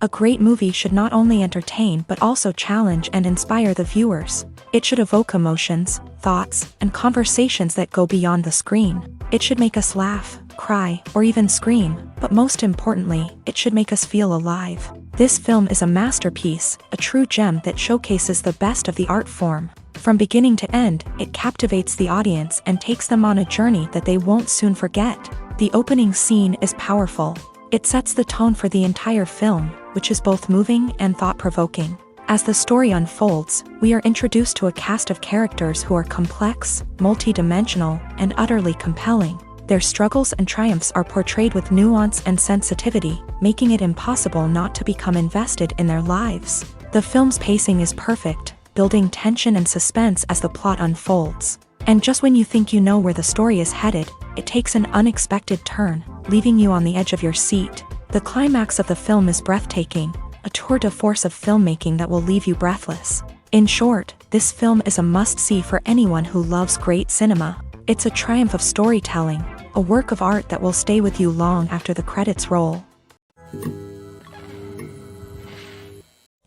A great movie should not only entertain but also challenge and inspire the viewers. It should evoke emotions, thoughts, and conversations that go beyond the screen. It should make us laugh, cry, or even scream, but most importantly, it should make us feel alive. This film is a masterpiece, a true gem that showcases the best of the art form. From beginning to end, it captivates the audience and takes them on a journey that they won't soon forget. The opening scene is powerful. It sets the tone for the entire film, which is both moving and thought-provoking. As the story unfolds, we are introduced to a cast of characters who are complex, multi-dimensional, and utterly compelling. Their struggles and triumphs are portrayed with nuance and sensitivity, making it impossible not to become invested in their lives. The film's pacing is perfect, building tension and suspense as the plot unfolds. And just when you think you know where the story is headed, it takes an unexpected turn, leaving you on the edge of your seat. The climax of the film is breathtaking, a tour de force of filmmaking that will leave you breathless. In short, this film is a must-see for anyone who loves great cinema. It's a triumph of storytelling, a work of art that will stay with you long after the credits roll.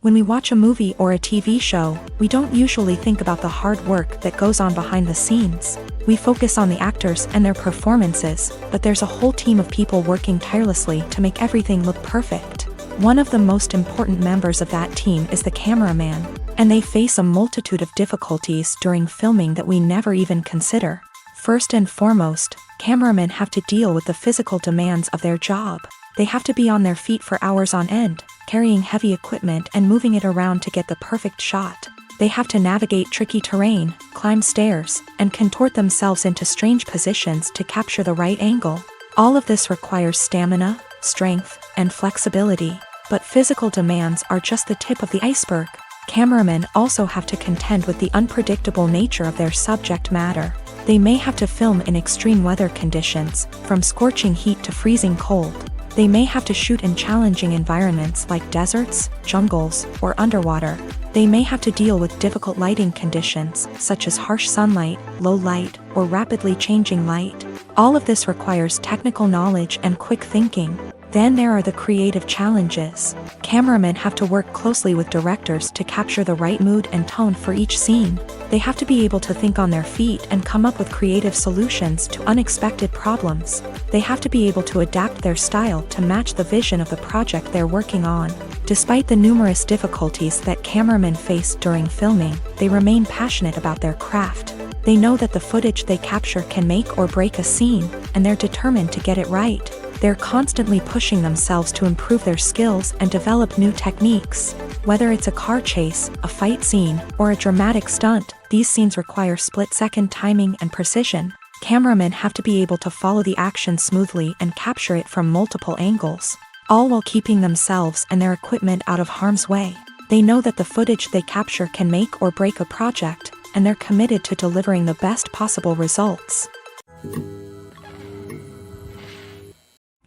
When we watch a movie or a TV show, we don't usually think about the hard work that goes on behind the scenes. We focus on the actors and their performances, but there's a whole team of people working tirelessly to make everything look perfect. One of the most important members of that team is the cameraman, and they face a multitude of difficulties during filming that we never even consider. First and foremost, cameramen have to deal with the physical demands of their job. They have to be on their feet for hours on end, carrying heavy equipment and moving it around to get the perfect shot. They have to navigate tricky terrain, climb stairs, and contort themselves into strange positions to capture the right angle. All of this requires stamina, strength, and flexibility. But physical demands are just the tip of the iceberg. Cameramen also have to contend with the unpredictable nature of their subject matter. They may have to film in extreme weather conditions, from scorching heat to freezing cold. They may have to shoot in challenging environments like deserts, jungles, or underwater. They may have to deal with difficult lighting conditions, such as harsh sunlight, low light, or rapidly changing light. All of this requires technical knowledge and quick thinking. Then there are the creative challenges. Cameramen have to work closely with directors to capture the right mood and tone for each scene. They have to be able to think on their feet and come up with creative solutions to unexpected problems. They have to be able to adapt their style to match the vision of the project they're working on. Despite the numerous difficulties that cameramen face during filming, they remain passionate about their craft. They know that the footage they capture can make or break a scene, and they're determined to get it right. They're constantly pushing themselves to improve their skills and develop new techniques. Whether it's a car chase, a fight scene, or a dramatic stunt, these scenes require split-second timing and precision. Cameramen have to be able to follow the action smoothly and capture it from multiple angles, all while keeping themselves and their equipment out of harm's way. They know that the footage they capture can make or break a project, and they're committed to delivering the best possible results.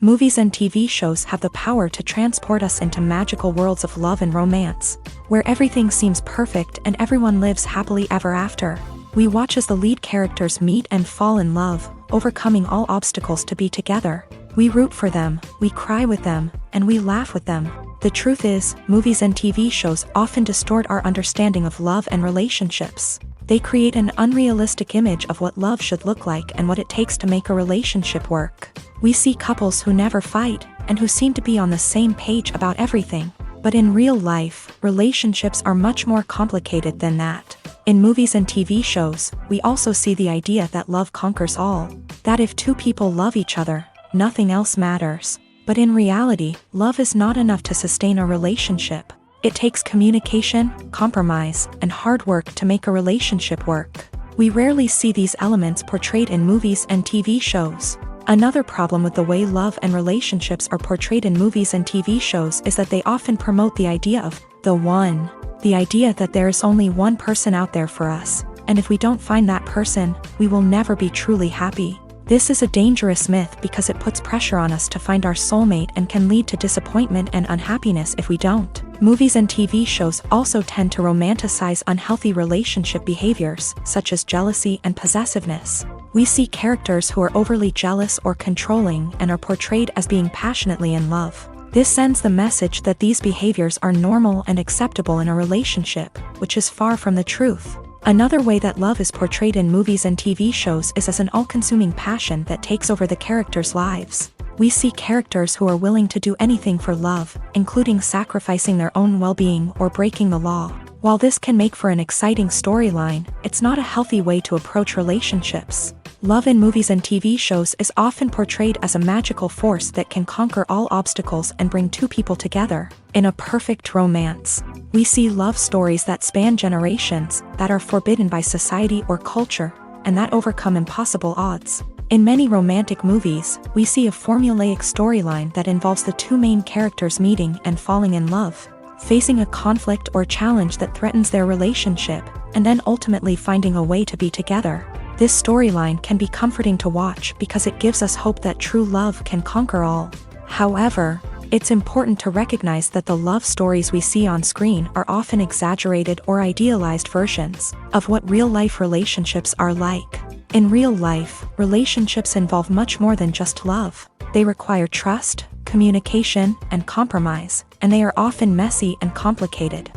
Movies and TV shows have the power to transport us into magical worlds of love and romance, where everything seems perfect and everyone lives happily ever after. We watch as the lead characters meet and fall in love, overcoming all obstacles to be together. We root for them, we cry with them, and we laugh with them. The truth is, movies and TV shows often distort our understanding of love and relationships. They create an unrealistic image of what love should look like and what it takes to make a relationship work. We see couples who never fight, and who seem to be on the same page about everything. But in real life, relationships are much more complicated than that. In movies and TV shows, we also see the idea that love conquers all. That if two people love each other, nothing else matters. But in reality, love is not enough to sustain a relationship. It takes communication, compromise, and hard work to make a relationship work. We rarely see these elements portrayed in movies and TV shows. Another problem with the way love and relationships are portrayed in movies and TV shows is that they often promote the idea of the one. The idea that there is only one person out there for us, and if we don't find that person, we will never be truly happy. This is a dangerous myth because it puts pressure on us to find our soulmate and can lead to disappointment and unhappiness if we don't. Movies and TV shows also tend to romanticize unhealthy relationship behaviors, such as jealousy and possessiveness. We see characters who are overly jealous or controlling and are portrayed as being passionately in love. This sends the message that these behaviors are normal and acceptable in a relationship, which is far from the truth. Another way that love is portrayed in movies and TV shows is as an all-consuming passion that takes over the characters' lives. We see characters who are willing to do anything for love, including sacrificing their own well-being or breaking the law. While this can make for an exciting storyline, it's not a healthy way to approach relationships. Love in movies and TV shows is often portrayed as a magical force that can conquer all obstacles and bring two people together. In a perfect romance, we see love stories that span generations, that are forbidden by society or culture, and that overcome impossible odds. In many romantic movies, we see a formulaic storyline that involves the two main characters meeting and falling in love, facing a conflict or challenge that threatens their relationship, and then ultimately finding a way to be together. This storyline can be comforting to watch because it gives us hope that true love can conquer all. However, it's important to recognize that the love stories we see on screen are often exaggerated or idealized versions of what real-life relationships are like. In real life, relationships involve much more than just love. They require trust, communication, and compromise, and they are often messy and complicated.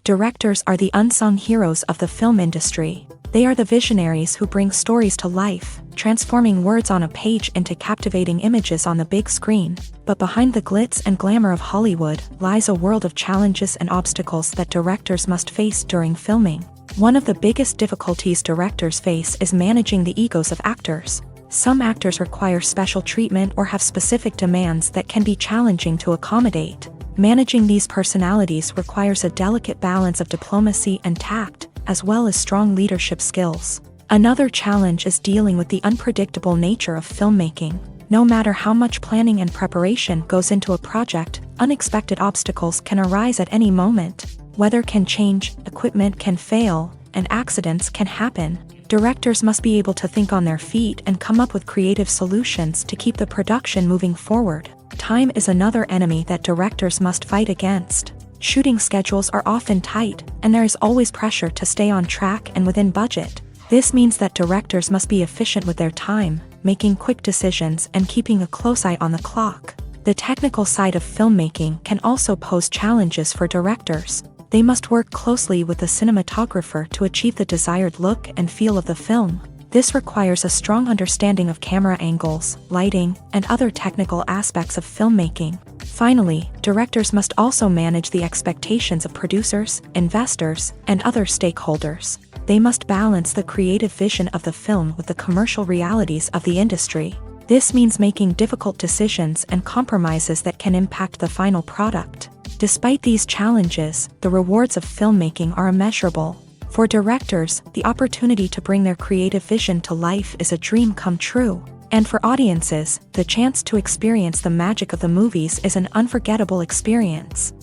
Directors are the unsung heroes of the film industry. They are the visionaries who bring stories to life, transforming words on a page into captivating images on the big screen. But behind the glitz and glamour of Hollywood lies a world of challenges and obstacles that directors must face during filming. One of the biggest difficulties directors face is managing the egos of actors. Some actors require special treatment or have specific demands that can be challenging to accommodate. Managing these personalities requires a delicate balance of diplomacy and tact, as well as strong leadership skills. Another challenge is dealing with the unpredictable nature of filmmaking. No matter how much planning and preparation goes into a project, unexpected obstacles can arise at any moment. Weather can change, equipment can fail, and accidents can happen. Directors must be able to think on their feet and come up with creative solutions to keep the production moving forward. Time is another enemy that directors must fight against. Shooting schedules are often tight, and there is always pressure to stay on track and within budget. This means that directors must be efficient with their time, making quick decisions and keeping a close eye on the clock. The technical side of filmmaking can also pose challenges for directors. They must work closely with the cinematographer to achieve the desired look and feel of the film. This requires a strong understanding of camera angles, lighting, and other technical aspects of filmmaking. Finally, directors must also manage the expectations of producers, investors, and other stakeholders. They must balance the creative vision of the film with the commercial realities of the industry. This means making difficult decisions and compromises that can impact the final product. Despite these challenges, the rewards of filmmaking are immeasurable. For directors, the opportunity to bring their creative vision to life is a dream come true. And for audiences, the chance to experience the magic of the movies is an unforgettable experience.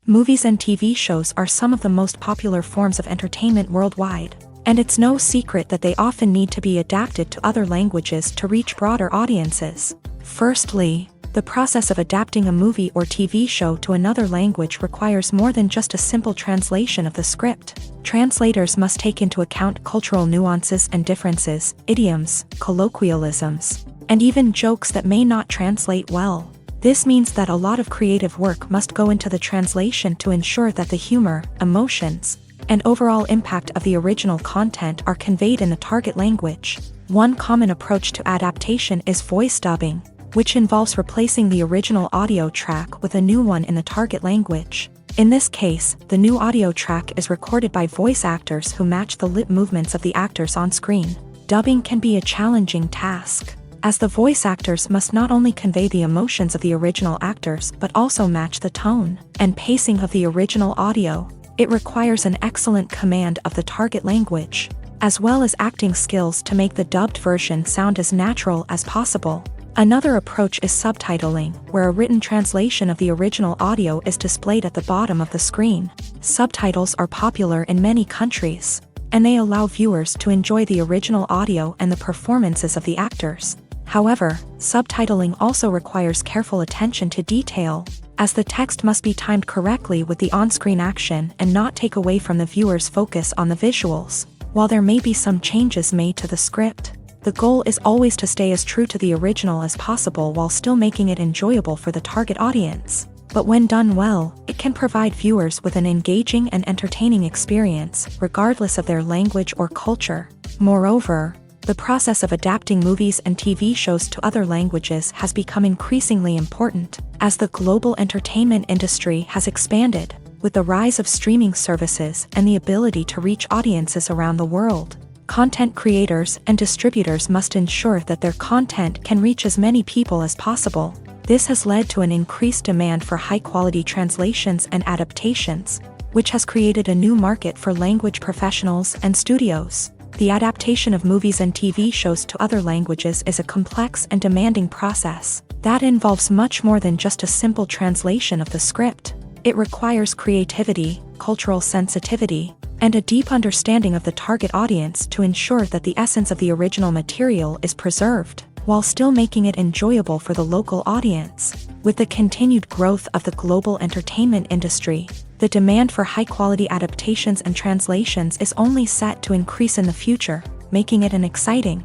Movies and TV shows are some of the most popular forms of entertainment worldwide, and it's no secret that they often need to be adapted to other languages to reach broader audiences. Firstly, the process of adapting a movie or TV show to another language requires more than just a simple translation of the script. Translators must take into account cultural nuances and differences, idioms, colloquialisms, and even jokes that may not translate well. This means that a lot of creative work must go into the translation to ensure that the humor, emotions, and overall impact of the original content are conveyed in the target language. One common approach to adaptation is voice dubbing, which involves replacing the original audio track with a new one in the target language. In this case, the new audio track is recorded by voice actors who match the lip movements of the actors on screen. Dubbing can be a challenging task, as the voice actors must not only convey the emotions of the original actors but also match the tone and pacing of the original audio. It requires an excellent command of the target language, as well as acting skills to make the dubbed version sound as natural as possible. Another approach is subtitling, where a written translation of the original audio is displayed at the bottom of the screen. Subtitles are popular in many countries, and they allow viewers to enjoy the original audio and the performances of the actors. However, subtitling also requires careful attention to detail, as the text must be timed correctly with the on-screen action and not take away from the viewer's focus on the visuals. While there may be some changes made to the script, The goal is always to stay as true to the original as possible while still making it enjoyable for the target audience. But when done well, it can provide viewers with an engaging and entertaining experience, regardless of their language or culture. Moreover, the process of adapting movies and TV shows to other languages has become increasingly important, as the global entertainment industry has expanded, with the rise of streaming services and the ability to reach audiences around the world. Content creators and distributors must ensure that their content can reach as many people as possible. This has led to an increased demand for high-quality translations and adaptations, which has created a new market for language professionals and studios. The adaptation of movies and TV shows to other languages is a complex and demanding process that involves much more than just a simple translation of the script. It requires creativity, cultural sensitivity, and a deep understanding of the target audience to ensure that the essence of the original material is preserved, while still making it enjoyable for the local audience. With the continued growth of the global entertainment industry, the demand for high-quality adaptations and translations is only set to increase in the future, making it an exciting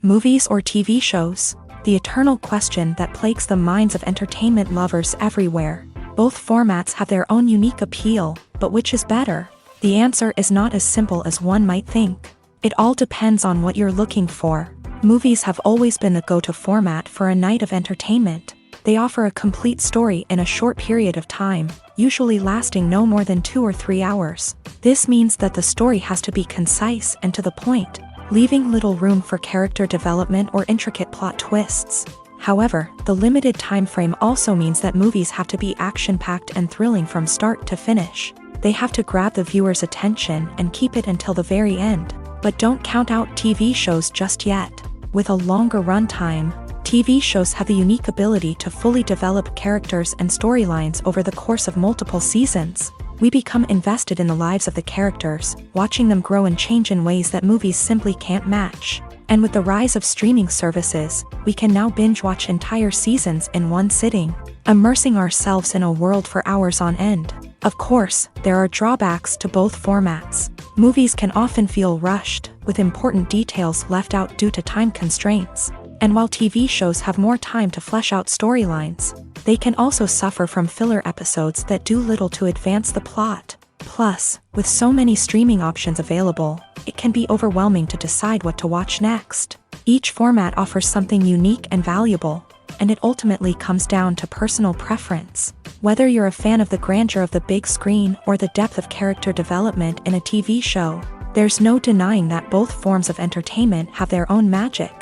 movies or TV shows. The eternal question that plagues the minds of entertainment lovers everywhere. Both formats have their own unique appeal, but which is better? The answer is not as simple as one might think. It all depends on what you're looking for. Movies have always been the go-to format for a night of entertainment. They offer a complete story in a short period of time, usually lasting no more than 2 or 3 hours. This means that the story has to be concise and to the point, leaving little room for character development or intricate plot twists. However, the limited time frame also means that movies have to be action-packed and thrilling from start to finish. They have to grab the viewer's attention and keep it until the very end. But don't count out TV shows just yet. With a longer runtime, TV shows have the unique ability to fully develop characters and storylines over the course of multiple seasons. We become invested in the lives of the characters, watching them grow and change in ways that movies simply can't match. And with the rise of streaming services, we can now binge-watch entire seasons in one sitting, immersing ourselves in a world for hours on end. Of course, there are drawbacks to both formats. Movies can often feel rushed, with important details left out due to time constraints. And while TV shows have more time to flesh out storylines, they can also suffer from filler episodes that do little to advance the plot. Plus, with so many streaming options available, it can be overwhelming to decide what to watch next. Each format offers something unique and valuable, and it ultimately comes down to personal preference. Whether you're a fan of the grandeur of the big screen or the depth of character development in a TV show, there's no denying that both forms of entertainment have their own magic.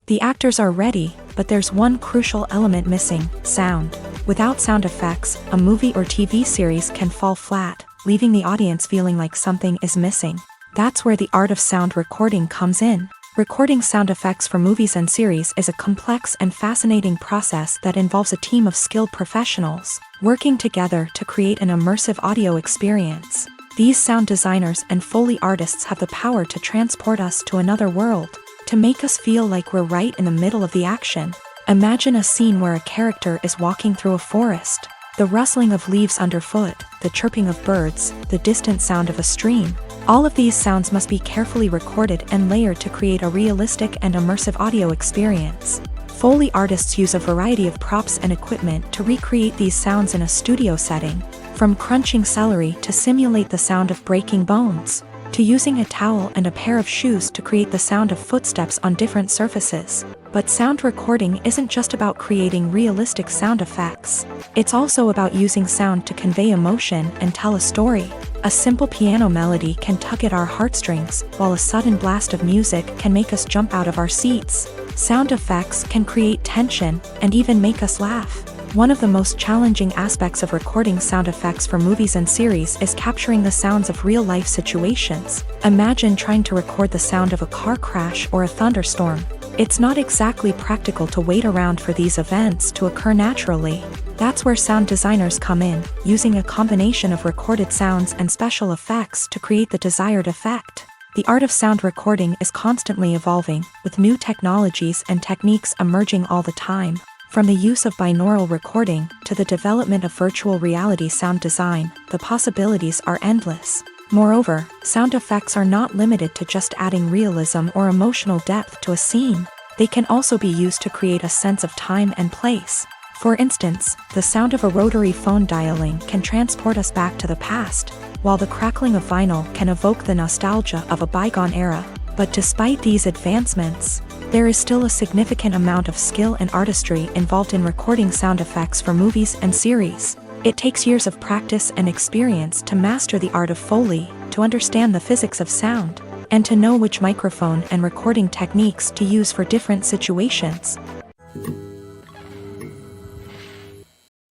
The actors are ready, but there's one crucial element missing: sound. Without sound effects, a movie or TV series can fall flat, leaving the audience feeling like something is missing. That's where the art of sound recording comes in. Recording sound effects for movies and series is a complex and fascinating process that involves a team of skilled professionals working together to create an immersive audio experience. These sound designers and Foley artists have the power to transport us to another world, to make us feel like we're right in the middle of the action. Imagine a scene where a character is walking through a forest. The rustling of leaves underfoot, the chirping of birds, the distant sound of a stream. All of these sounds must be carefully recorded and layered to create a realistic and immersive audio experience. Foley artists use a variety of props and equipment to recreate these sounds in a studio setting, from crunching celery to simulate the sound of breaking bones, to using a towel and a pair of shoes to create the sound of footsteps on different surfaces. But sound recording isn't just about creating realistic sound effects. It's also about using sound to convey emotion and tell a story. A simple piano melody can tug at our heartstrings, while a sudden blast of music can make us jump out of our seats. Sound effects can create tension and even make us laugh. One of the most challenging aspects of recording sound effects for movies and series is capturing the sounds of real-life situations. Imagine trying to record the sound of a car crash or a thunderstorm. It's not exactly practical to wait around for these events to occur naturally. That's where sound designers come in, using a combination of recorded sounds and special effects to create the desired effect. The art of sound recording is constantly evolving, with new technologies and techniques emerging all the time. From the use of binaural recording to the development of virtual reality sound design, the possibilities are endless. Moreover, sound effects are not limited to just adding realism or emotional depth to a scene. They can also be used to create a sense of time and place. For instance, the sound of a rotary phone dialing can transport us back to the past, while the crackling of vinyl can evoke the nostalgia of a bygone era. But despite these advancements, there is still a significant amount of skill and artistry involved in recording sound effects for movies and series. It takes years of practice and experience to master the art of Foley, to understand the physics of sound, and to know which microphone and recording techniques to use for different situations.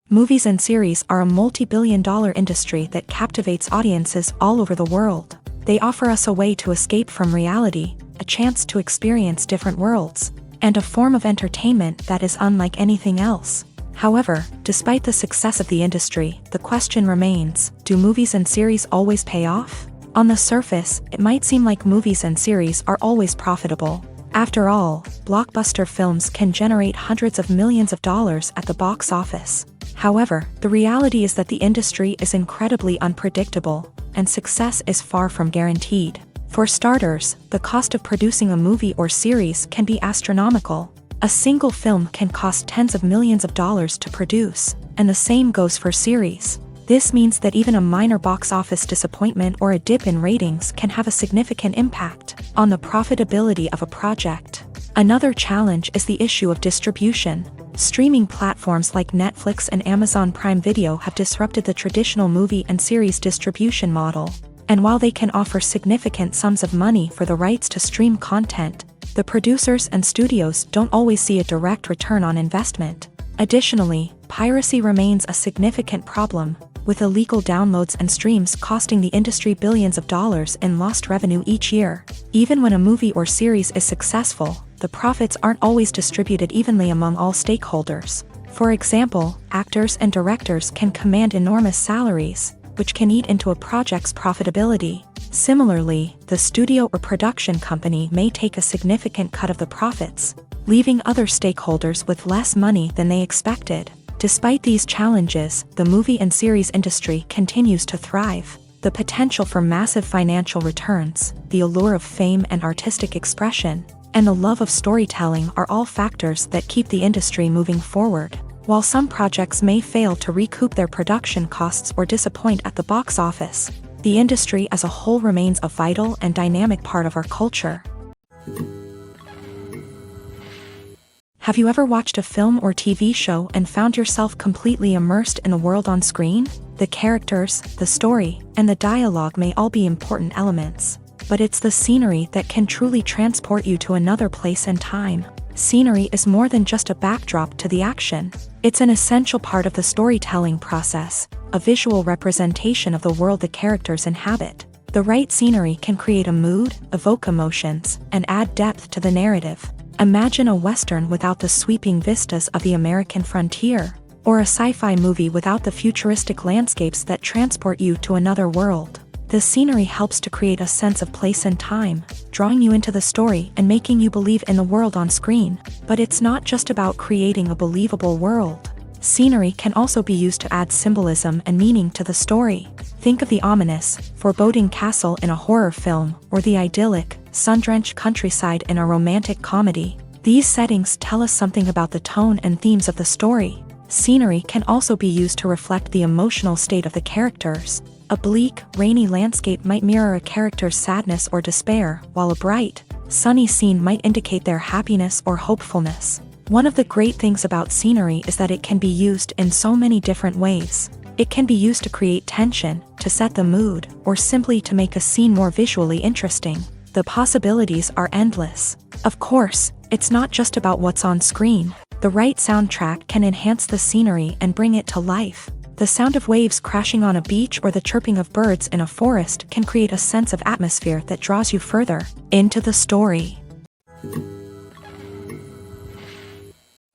Movies and series are a multi-billion-dollar industry that captivates audiences all over the world. They offer us a way to escape from reality, a chance to experience different worlds, and a form of entertainment that is unlike anything else. However, despite the success of the industry, the question remains, do movies and series always pay off? On the surface, it might seem like movies and series are always profitable. After all, blockbuster films can generate hundreds of millions of dollars at the box office. However, the reality is that the industry is incredibly unpredictable, and success is far from guaranteed. For starters, the cost of producing a movie or series can be astronomical. A single film can cost tens of millions of dollars to produce, and the same goes for series. This means that even a minor box office disappointment or a dip in ratings can have a significant impact on the profitability of a project. Another challenge is the issue of distribution. Streaming platforms like Netflix and Amazon Prime Video have disrupted the traditional movie and series distribution model. And while they can offer significant sums of money for the rights to stream content, the producers and studios don't always see a direct return on investment. Additionally, piracy remains a significant problem, with illegal downloads and streams costing the industry billions of dollars in lost revenue each year. Even when a movie or series is successful, the profits aren't always distributed evenly among all stakeholders. For example, actors and directors can command enormous salaries, which can eat into a project's profitability. Similarly, the studio or production company may take a significant cut of the profits, leaving other stakeholders with less money than they expected. Despite these challenges, the movie and series industry continues to thrive. The potential for massive financial returns, the allure of fame and artistic expression, and the love of storytelling are all factors that keep the industry moving forward. While some projects may fail to recoup their production costs or disappoint at the box office, the industry as a whole remains a vital and dynamic part of our culture. Have you ever watched a film or TV show and found yourself completely immersed in the world on screen? The characters, the story, and the dialogue may all be important elements, but it's the scenery that can truly transport you to another place and time. Scenery is more than just a backdrop to the action. It's an essential part of the storytelling process, a visual representation of the world the characters inhabit. The right scenery can create a mood, evoke emotions, and add depth to the narrative. Imagine a Western without the sweeping vistas of the American frontier, or a sci-fi movie without the futuristic landscapes that transport you to another world. The scenery helps to create a sense of place and time, drawing you into the story and making you believe in the world on screen. But it's not just about creating a believable world. Scenery can also be used to add symbolism and meaning to the story. Think of the ominous, foreboding castle in a horror film, or the idyllic, sun-drenched countryside in a romantic comedy. These settings tell us something about the tone and themes of the story. Scenery can also be used to reflect the emotional state of the characters. A bleak, rainy landscape might mirror a character's sadness or despair, while a bright, sunny scene might indicate their happiness or hopefulness. One of the great things about scenery is that it can be used in so many different ways. It can be used to create tension, to set the mood, or simply to make a scene more visually interesting. The possibilities are endless. Of course, it's not just about what's on screen. The right soundtrack can enhance the scenery and bring it to life. The sound of waves crashing on a beach or the chirping of birds in a forest can create a sense of atmosphere that draws you further into the story.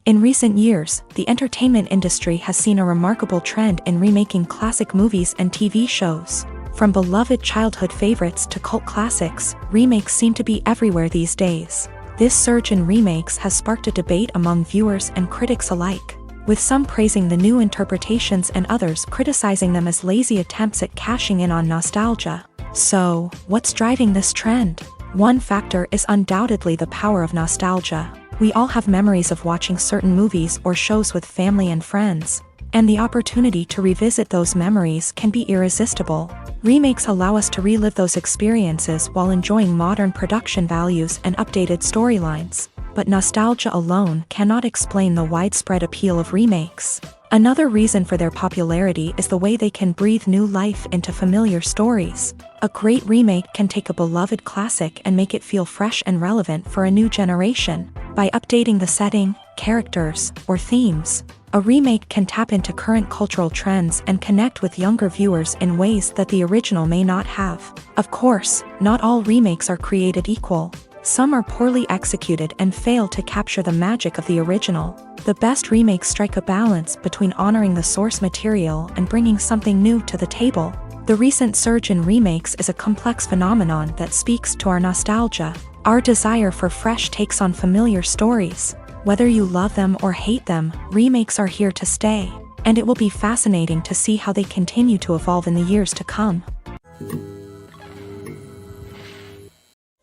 In recent years, the entertainment industry has seen a remarkable trend in remaking classic movies and TV shows. From beloved childhood favorites to cult classics, remakes seem to be everywhere these days. This surge in remakes has sparked a debate among viewers and critics alike, with some praising the new interpretations and others criticizing them as lazy attempts at cashing in on nostalgia. So, what's driving this trend? One factor is undoubtedly the power of nostalgia. We all have memories of watching certain movies or shows with family and friends, and the opportunity to revisit those memories can be irresistible. Remakes allow us to relive those experiences while enjoying modern production values and updated storylines. But nostalgia alone cannot explain the widespread appeal of remakes. Another reason for their popularity is the way they can breathe new life into familiar stories. A great remake can take a beloved classic and make it feel fresh and relevant for a new generation. By updating the setting, characters, or themes, a remake can tap into current cultural trends and connect with younger viewers in ways that the original may not have. Of course, not all remakes are created equal. Some are poorly executed and fail to capture the magic of the original. The best remakes strike a balance between honoring the source material and bringing something new to the table. The recent surge in remakes is a complex phenomenon that speaks to our nostalgia, our desire for fresh takes on familiar stories. Whether you love them or hate them, remakes are here to stay, and it will be fascinating to see how they continue to evolve in the years to come.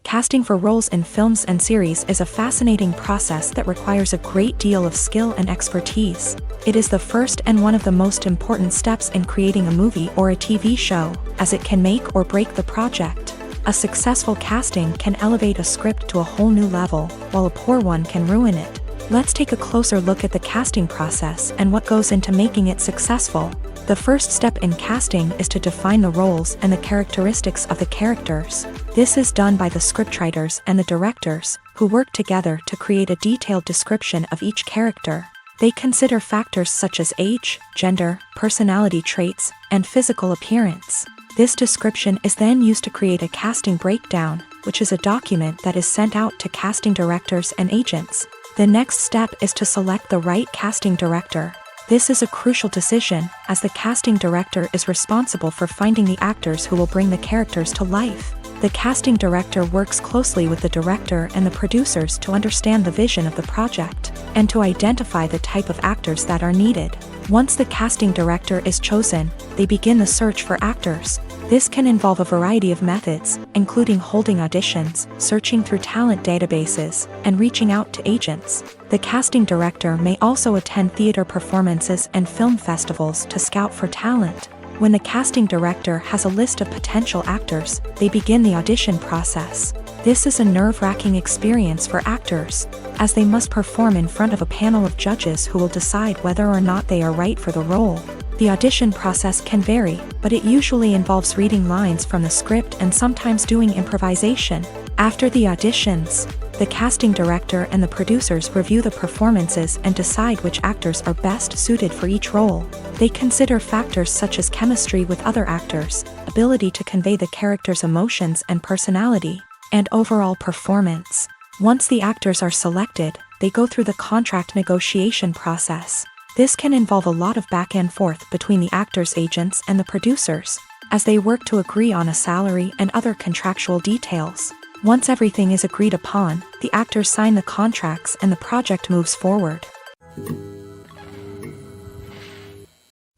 Casting for roles in films and series is a fascinating process that requires a great deal of skill and expertise. It is the first and one of the most important steps in creating a movie or a TV show, as it can make or break the project. A successful casting can elevate a script to a whole new level, while a poor one can ruin it. Let's take a closer look at the casting process and what goes into making it successful. The first step in casting is to define the roles and the characteristics of the characters. This is done by the scriptwriters and the directors, who work together to create a detailed description of each character. They consider factors such as age, gender, personality traits, and physical appearance. This description is then used to create a casting breakdown, which is a document that is sent out to casting directors and agents. The next step is to select the right casting director. This is a crucial decision, as the casting director is responsible for finding the actors who will bring the characters to life. The casting director works closely with the director and the producers to understand the vision of the project, and to identify the type of actors that are needed. Once the casting director is chosen, they begin the search for actors. This can involve a variety of methods, including holding auditions, searching through talent databases, and reaching out to agents. The casting director may also attend theater performances and film festivals to scout for talent. When the casting director has a list of potential actors, they begin the audition process. This is a nerve-wracking experience for actors, as they must perform in front of a panel of judges who will decide whether or not they are right for the role. The audition process can vary, but it usually involves reading lines from the script and sometimes doing improvisation. After the auditions, the casting director and the producers review the performances and decide which actors are best suited for each role. They consider factors such as chemistry with other actors, ability to convey the character's emotions and personality, and overall performance. Once the actors are selected, they go through the contract negotiation process. This can involve a lot of back and forth between the actors' agents and the producers, as they work to agree on a salary and other contractual details. Once everything is agreed upon, the actors sign the contracts and the project moves forward.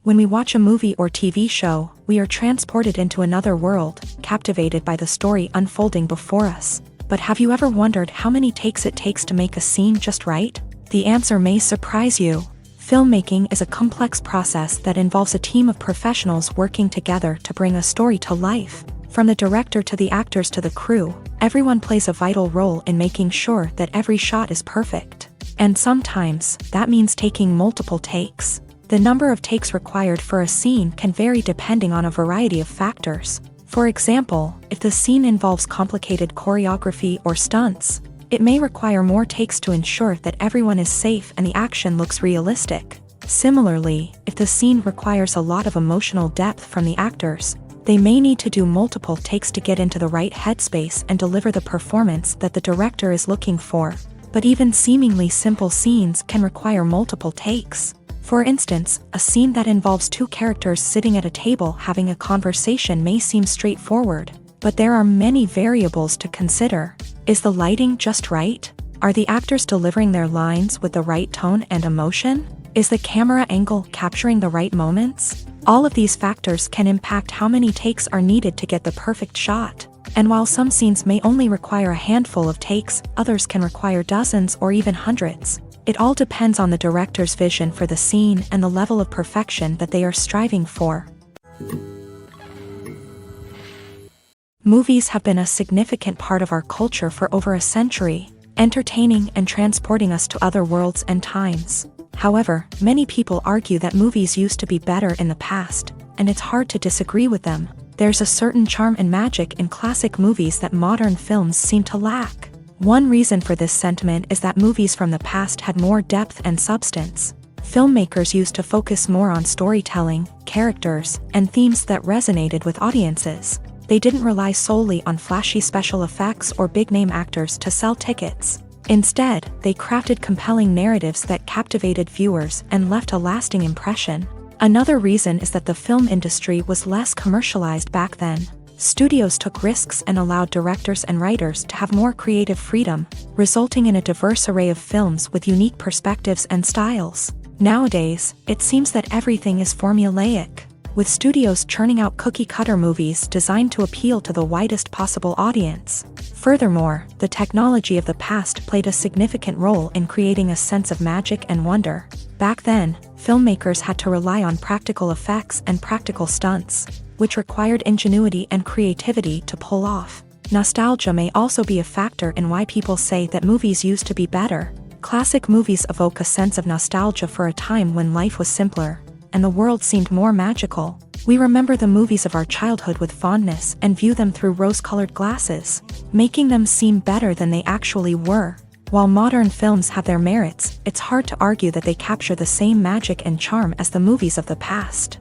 When we watch a movie or TV show, we are transported into another world, captivated by the story unfolding before us. But have you ever wondered how many takes it takes to make a scene just right? The answer may surprise you. Filmmaking is a complex process that involves a team of professionals working together to bring a story to life. From the director to the actors to the crew, everyone plays a vital role in making sure that every shot is perfect. And sometimes, that means taking multiple takes. The number of takes required for a scene can vary depending on a variety of factors. For example, if the scene involves complicated choreography or stunts, it may require more takes to ensure that everyone is safe and the action looks realistic. Similarly, if the scene requires a lot of emotional depth from the actors, they may need to do multiple takes to get into the right headspace and deliver the performance that the director is looking for. But even seemingly simple scenes can require multiple takes. For instance, a scene that involves two characters sitting at a table having a conversation may seem straightforward, but there are many variables to consider. Is the lighting just right? Are the actors delivering their lines with the right tone and emotion? Is the camera angle capturing the right moments? All of these factors can impact how many takes are needed to get the perfect shot. And while some scenes may only require a handful of takes, others can require dozens or even hundreds. It all depends on the director's vision for the scene and the level of perfection that they are striving for. Movies have been a significant part of our culture for over a century, entertaining and transporting us to other worlds and times. However, many people argue that movies used to be better in the past, and it's hard to disagree with them. There's a certain charm and magic in classic movies that modern films seem to lack. One reason for this sentiment is that movies from the past had more depth and substance. Filmmakers used to focus more on storytelling, characters, and themes that resonated with audiences. They didn't rely solely on flashy special effects or big-name actors to sell tickets. Instead, they crafted compelling narratives that captivated viewers and left a lasting impression. Another reason is that the film industry was less commercialized back then. Studios took risks and allowed directors and writers to have more creative freedom, resulting in a diverse array of films with unique perspectives and styles. Nowadays, it seems that everything is formulaic, with studios churning out cookie-cutter movies designed to appeal to the widest possible audience. Furthermore, the technology of the past played a significant role in creating a sense of magic and wonder. Back then, filmmakers had to rely on practical effects and practical stunts, which required ingenuity and creativity to pull off. Nostalgia may also be a factor in why people say that movies used to be better. Classic movies evoke a sense of nostalgia for a time when life was simpler, and the world seemed more magical. We remember the movies of our childhood with fondness and view them through rose-colored glasses, making them seem better than they actually were. While modern films have their merits, it's hard to argue that they capture the same magic and charm as the movies of the past.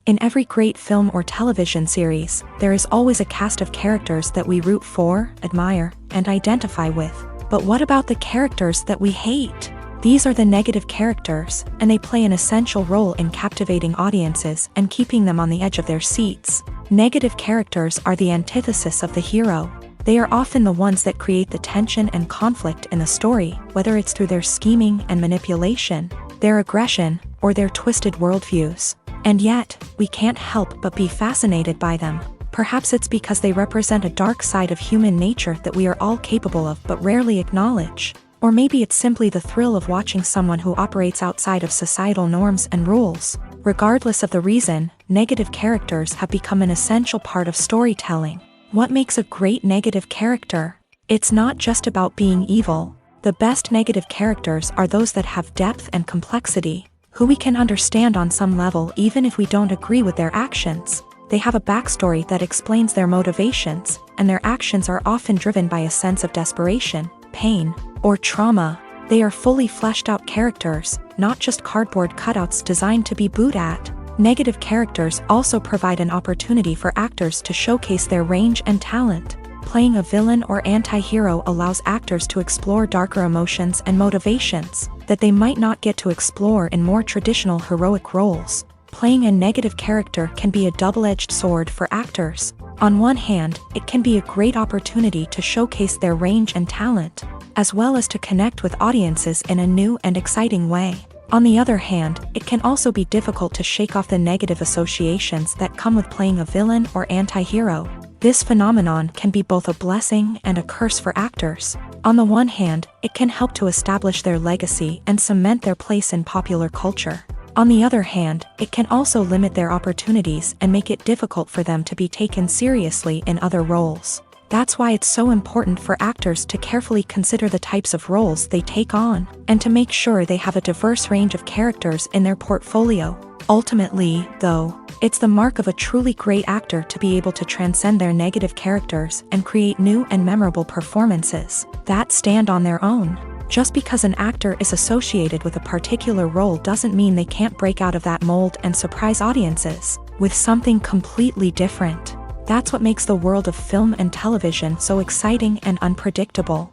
In every great film or television series, there is always a cast of characters that we root for, admire, and identify with. But what about the characters that we hate? These are the negative characters, and they play an essential role in captivating audiences and keeping them on the edge of their seats. Negative characters are the antithesis of the hero. They are often the ones that create the tension and conflict in the story, whether it's through their scheming and manipulation, their aggression, or their twisted worldviews. And yet, we can't help but be fascinated by them. Perhaps it's because they represent a dark side of human nature that we are all capable of but rarely acknowledge. Or maybe it's simply the thrill of watching someone who operates outside of societal norms and rules. Regardless of the reason, negative characters have become an essential part of storytelling. What makes a great negative character? It's not just about being evil. The best negative characters are those that have depth and complexity, who we can understand on some level even if we don't agree with their actions. They have a backstory that explains their motivations, and their actions are often driven by a sense of desperation, pain, or trauma. They are fully fleshed out characters, not just cardboard cutouts designed to be booed at. Negative characters also provide an opportunity for actors to showcase their range and talent. Playing a villain or anti-hero allows actors to explore darker emotions and motivations that they might not get to explore in more traditional heroic roles. Playing a negative character can be a double-edged sword for actors. On one hand, it can be a great opportunity to showcase their range and talent, as well as to connect with audiences in a new and exciting way. On the other hand, it can also be difficult to shake off the negative associations that come with playing a villain or anti-hero. This phenomenon can be both a blessing and a curse for actors. On the one hand, it can help to establish their legacy and cement their place in popular culture. On the other hand, it can also limit their opportunities and make it difficult for them to be taken seriously in other roles. That's why it's so important for actors to carefully consider the types of roles they take on, and to make sure they have a diverse range of characters in their portfolio. Ultimately, though, it's the mark of a truly great actor to be able to transcend their negative characters and create new and memorable performances that stand on their own. Just because an actor is associated with a particular role doesn't mean they can't break out of that mold and surprise audiences with something completely different. That's what makes the world of film and television so exciting and unpredictable.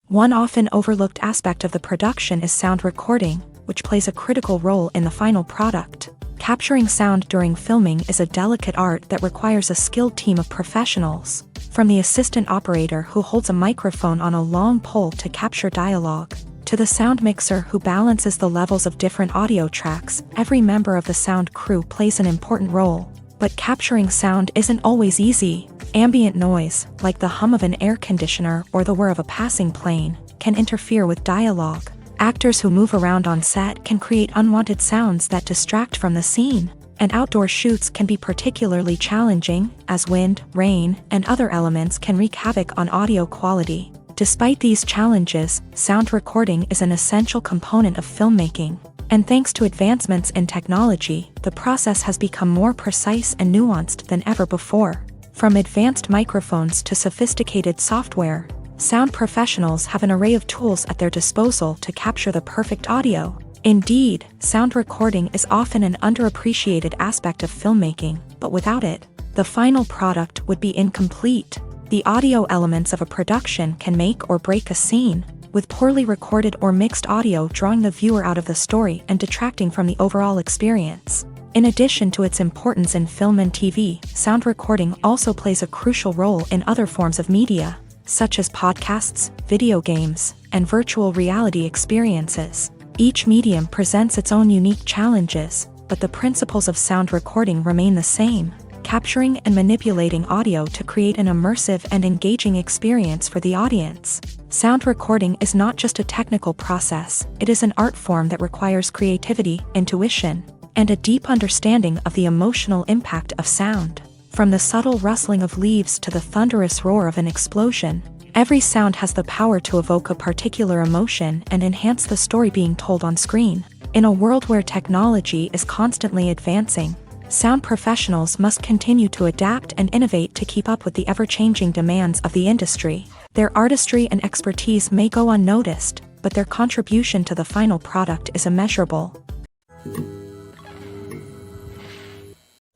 One often overlooked aspect of the production is sound recording, which plays a critical role in the final product. Capturing sound during filming is a delicate art that requires a skilled team of professionals, from the assistant operator who holds a microphone on a long pole to capture dialogue, to the sound mixer who balances the levels of different audio tracks. Every member of the sound crew plays an important role. But capturing sound isn't always easy. Ambient noise, like the hum of an air conditioner or the whir of a passing plane, can interfere with dialogue. Actors who move around on set can create unwanted sounds that distract from the scene. And outdoor shoots can be particularly challenging, as wind, rain, and other elements can wreak havoc on audio quality. Despite these challenges, sound recording is an essential component of filmmaking. And thanks to advancements in technology, the process has become more precise and nuanced than ever before. From advanced microphones to sophisticated software, sound professionals have an array of tools at their disposal to capture the perfect audio. Indeed, sound recording is often an underappreciated aspect of filmmaking, but without it, the final product would be incomplete. The audio elements of a production can make or break a scene, with poorly recorded or mixed audio drawing the viewer out of the story and detracting from the overall experience. In addition to its importance in film and TV, sound recording also plays a crucial role in other forms of media, such as podcasts, video games, and virtual reality experiences. Each medium presents its own unique challenges, but the principles of sound recording remain the same: capturing and manipulating audio to create an immersive and engaging experience for the audience. Sound recording is not just a technical process, it is an art form that requires creativity, intuition, and a deep understanding of the emotional impact of sound. From the subtle rustling of leaves to the thunderous roar of an explosion, every sound has the power to evoke a particular emotion and enhance the story being told on screen. In a world where technology is constantly advancing, sound professionals must continue to adapt and innovate to keep up with the ever-changing demands of the industry. Their artistry and expertise may go unnoticed, but their contribution to the final product is immeasurable.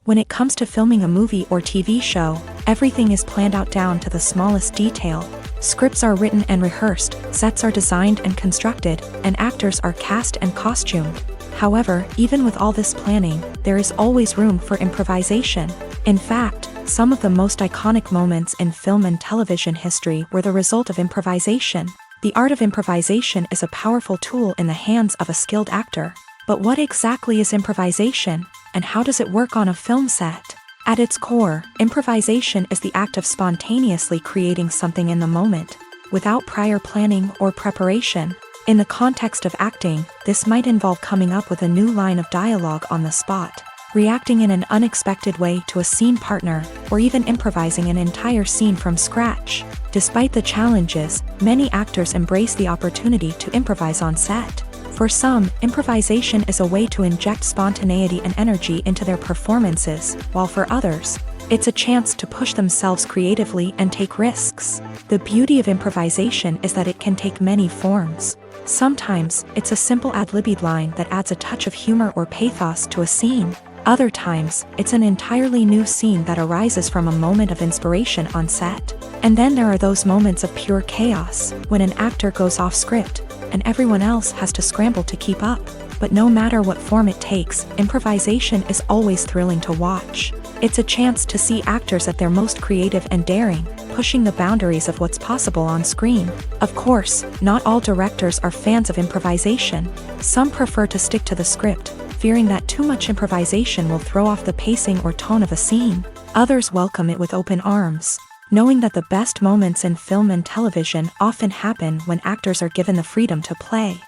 When it comes to filming a movie or TV show, everything is planned out down to the smallest detail. Scripts are written and rehearsed, sets are designed and constructed, and actors are cast and costumed. However, even with all this planning, there is always room for improvisation. In fact, some of the most iconic moments in film and television history were the result of improvisation. The art of improvisation is a powerful tool in the hands of a skilled actor. But what exactly is improvisation, and how does it work on a film set? At its core, improvisation is the act of spontaneously creating something in the moment, without prior planning or preparation. In the context of acting, this might involve coming up with a new line of dialogue on the spot, reacting in an unexpected way to a scene partner, or even improvising an entire scene from scratch. Despite the challenges, many actors embrace the opportunity to improvise on set. For some, improvisation is a way to inject spontaneity and energy into their performances, while for others, it's a chance to push themselves creatively and take risks. The beauty of improvisation is that it can take many forms. Sometimes, it's a simple ad-libbed line that adds a touch of humor or pathos to a scene. Other times, it's an entirely new scene that arises from a moment of inspiration on set. And then there are those moments of pure chaos, when an actor goes off script, and everyone else has to scramble to keep up. But no matter what form it takes, improvisation is always thrilling to watch. It's a chance to see actors at their most creative and daring, pushing the boundaries of what's possible on screen. Of course, not all directors are fans of improvisation. Some prefer to stick to the script, fearing that too much improvisation will throw off the pacing or tone of a scene. Others welcome it with open arms, knowing that the best moments in film and television often happen when actors are given the freedom to play.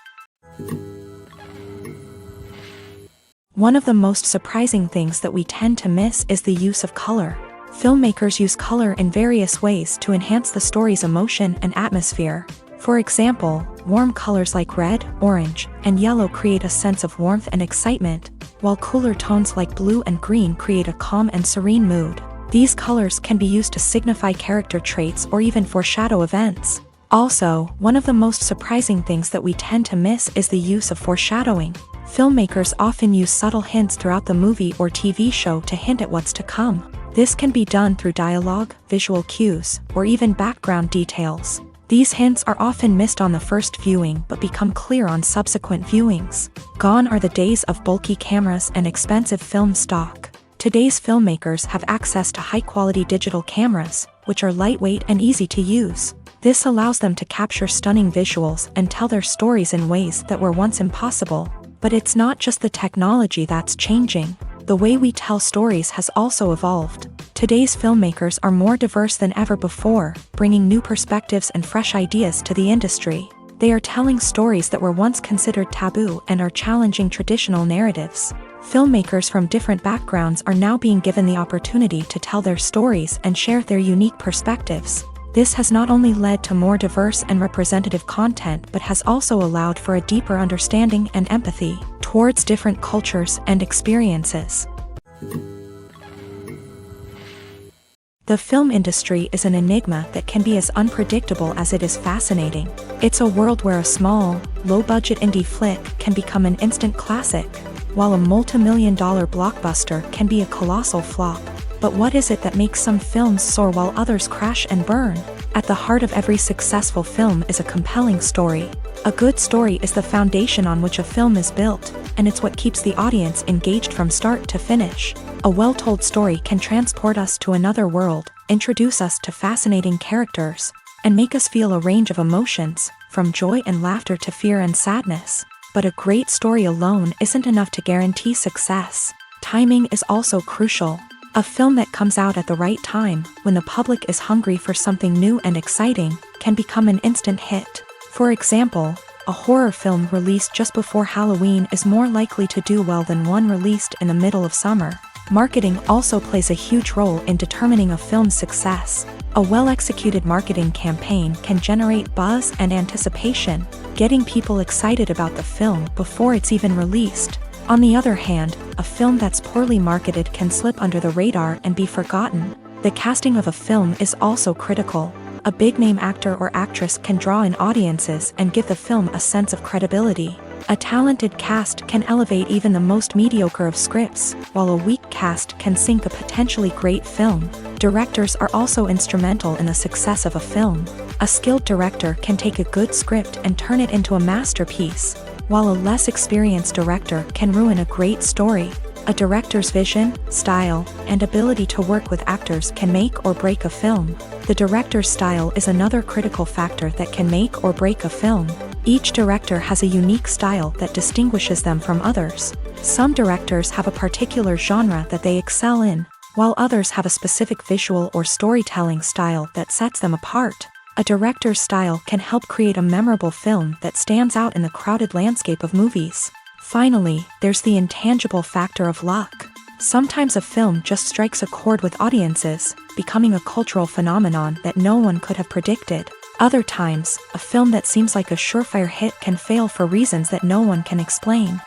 One of the most surprising things that we tend to miss is the use of color. Filmmakers use color in various ways to enhance the story's emotion and atmosphere. For example, warm colors like red, orange, and yellow create a sense of warmth and excitement, while cooler tones like blue and green create a calm and serene mood. These colors can be used to signify character traits or even foreshadow events. Also, one of the most surprising things that we tend to miss is the use of foreshadowing. Filmmakers often use subtle hints throughout the movie or TV show to hint at what's to come. This can be done through dialogue, visual cues, or even background details. These hints are often missed on the first viewing but become clear on subsequent viewings. Gone are the days of bulky cameras and expensive film stock. Today's filmmakers have access to high-quality digital cameras, which are lightweight and easy to use. This allows them to capture stunning visuals and tell their stories in ways that were once impossible. But it's not just the technology that's changing. The way we tell stories has also evolved. Today's filmmakers are more diverse than ever before, bringing new perspectives and fresh ideas to the industry. They are telling stories that were once considered taboo and are challenging traditional narratives. Filmmakers from different backgrounds are now being given the opportunity to tell their stories and share their unique perspectives. This has not only led to more diverse and representative content but has also allowed for a deeper understanding and empathy towards different cultures and experiences. The film industry is an enigma that can be as unpredictable as it is fascinating. It's a world where a small, low-budget indie flick can become an instant classic, while a multi-million-dollar blockbuster can be a colossal flop. But what is it that makes some films soar while others crash and burn? At the heart of every successful film is a compelling story. A good story is the foundation on which a film is built, and it's what keeps the audience engaged from start to finish. A well-told story can transport us to another world, introduce us to fascinating characters, and make us feel a range of emotions, from joy and laughter to fear and sadness. But a great story alone isn't enough to guarantee success. Timing is also crucial. A film that comes out at the right time, when the public is hungry for something new and exciting, can become an instant hit. For example, a horror film released just before Halloween is more likely to do well than one released in the middle of summer. Marketing also plays a huge role in determining a film's success. A well-executed marketing campaign can generate buzz and anticipation, getting people excited about the film before it's even released. On the other hand, a film that's poorly marketed can slip under the radar and be forgotten. The casting of a film is also critical. A big-name actor or actress can draw in audiences and give the film a sense of credibility. A talented cast can elevate even the most mediocre of scripts, while a weak cast can sink a potentially great film. Directors are also instrumental in the success of a film. A skilled director can take a good script and turn it into a masterpiece, while a less experienced director can ruin a great story. A director's vision, style, and ability to work with actors can make or break a film. The director's style is another critical factor that can make or break a film. Each director has a unique style that distinguishes them from others. Some directors have a particular genre that they excel in, while others have a specific visual or storytelling style that sets them apart. A director's style can help create a memorable film that stands out in the crowded landscape of movies. Finally, there's the intangible factor of luck. Sometimes a film just strikes a chord with audiences, becoming a cultural phenomenon that no one could have predicted. Other times, a film that seems like a surefire hit can fail for reasons that no one can explain.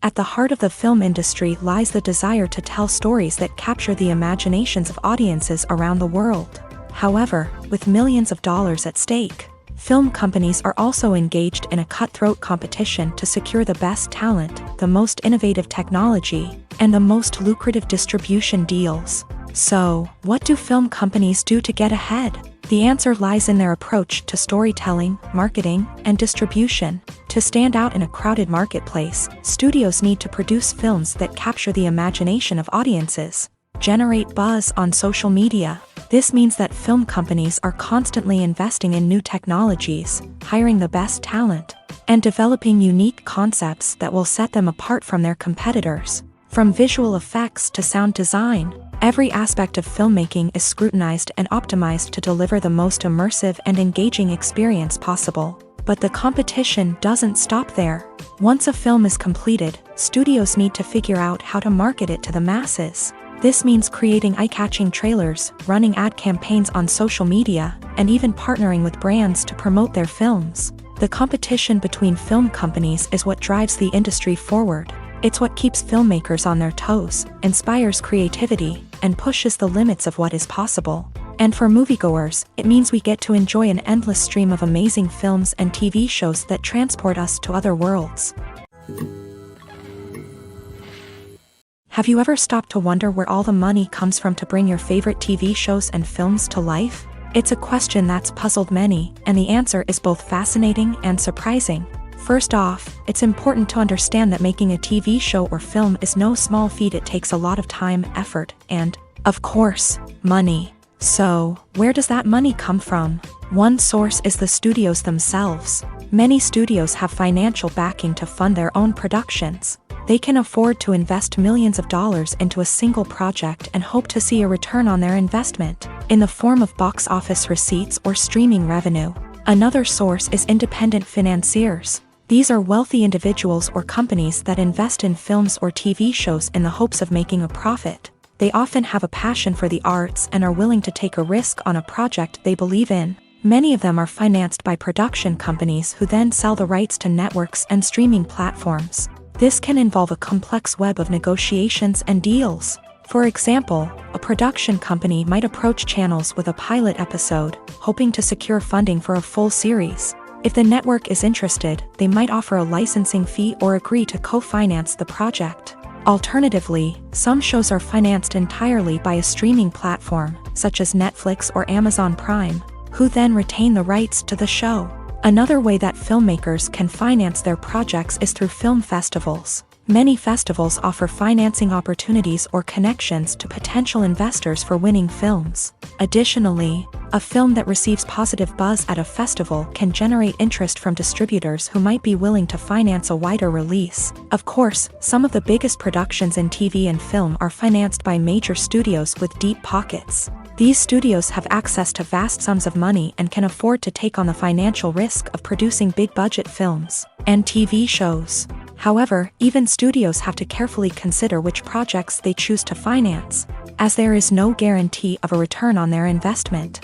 At the heart of the film industry lies the desire to tell stories that capture the imaginations of audiences around the world. However, with millions of dollars at stake, film companies are also engaged in a cutthroat competition to secure the best talent, the most innovative technology, and the most lucrative distribution deals. So, what do film companies do to get ahead? The answer lies in their approach to storytelling, marketing, and distribution. To stand out in a crowded marketplace, studios need to produce films that capture the imagination of audiences, generate buzz on social media. This means that film companies are constantly investing in new technologies, hiring the best talent, and developing unique concepts that will set them apart from their competitors. From visual effects to sound design, every aspect of filmmaking is scrutinized and optimized to deliver the most immersive and engaging experience possible. But the competition doesn't stop there. Once a film is completed, studios need to figure out how to market it to the masses. This means creating eye-catching trailers, running ad campaigns on social media, and even partnering with brands to promote their films. The competition between film companies is what drives the industry forward. It's what keeps filmmakers on their toes, inspires creativity, and pushes the limits of what is possible. And for moviegoers, it means we get to enjoy an endless stream of amazing films and TV shows that transport us to other worlds. Have you ever stopped to wonder where all the money comes from to bring your favorite TV shows and films to life? It's a question that's puzzled many, and the answer is both fascinating and surprising. First off, it's important to understand that making a TV show or film is no small feat. It takes a lot of time, effort, and, of course, money. So, where does that money come from? One source is the studios themselves. Many studios have financial backing to fund their own productions. They can afford to invest millions of dollars into a single project and hope to see a return on their investment, in the form of box office receipts or streaming revenue. Another source is independent financiers. These are wealthy individuals or companies that invest in films or TV shows in the hopes of making a profit. They often have a passion for the arts and are willing to take a risk on a project they believe in. Many of them are financed by production companies who then sell the rights to networks and streaming platforms. This can involve a complex web of negotiations and deals. For example, a production company might approach channels with a pilot episode, hoping to secure funding for a full series. If the network is interested, they might offer a licensing fee or agree to co-finance the project. Alternatively, some shows are financed entirely by a streaming platform, such as Netflix or Amazon Prime, who then retain the rights to the show. Another way that filmmakers can finance their projects is through film festivals. Many festivals offer financing opportunities or connections to potential investors for winning films. Additionally, a film that receives positive buzz at a festival can generate interest from distributors who might be willing to finance a wider release. Of course, some of the biggest productions in TV and film are financed by major studios with deep pockets. These studios have access to vast sums of money and can afford to take on the financial risk of producing big-budget films and TV shows. However, even studios have to carefully consider which projects they choose to finance, as there is no guarantee of a return on their investment.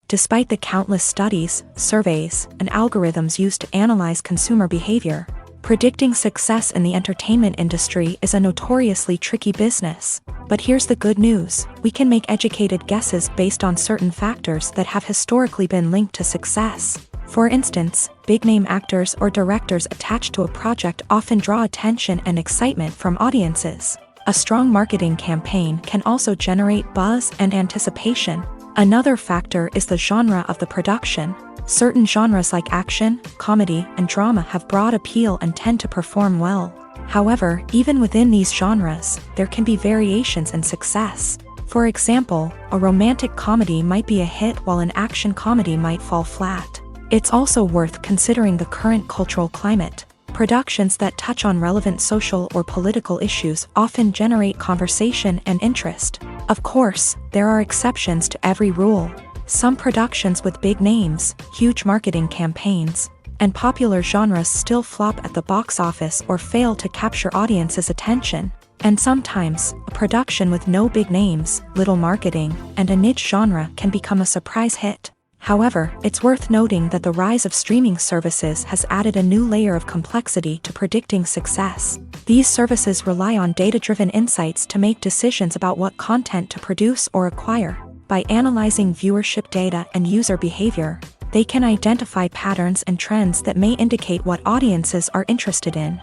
Despite the countless studies, surveys, and algorithms used to analyze consumer behavior, predicting success in the entertainment industry is a notoriously tricky business. But here's the good news: we can make educated guesses based on certain factors that have historically been linked to success. For instance, big-name actors or directors attached to a project often draw attention and excitement from audiences. A strong marketing campaign can also generate buzz and anticipation. Another factor is the genre of the production. Certain genres like action, comedy, and drama have broad appeal and tend to perform well. However, even within these genres, there can be variations in success. For example, a romantic comedy might be a hit while an action comedy might fall flat. It's also worth considering the current cultural climate. Productions that touch on relevant social or political issues often generate conversation and interest. Of course, there are exceptions to every rule. Some productions with big names, huge marketing campaigns, and popular genres still flop at the box office or fail to capture audiences' attention. And sometimes, a production with no big names, little marketing, and a niche genre can become a surprise hit. However, it's worth noting that the rise of streaming services has added a new layer of complexity to predicting success. These services rely on data-driven insights to make decisions about what content to produce or acquire. By analyzing viewership data and user behavior, they can identify patterns and trends that may indicate what audiences are interested in.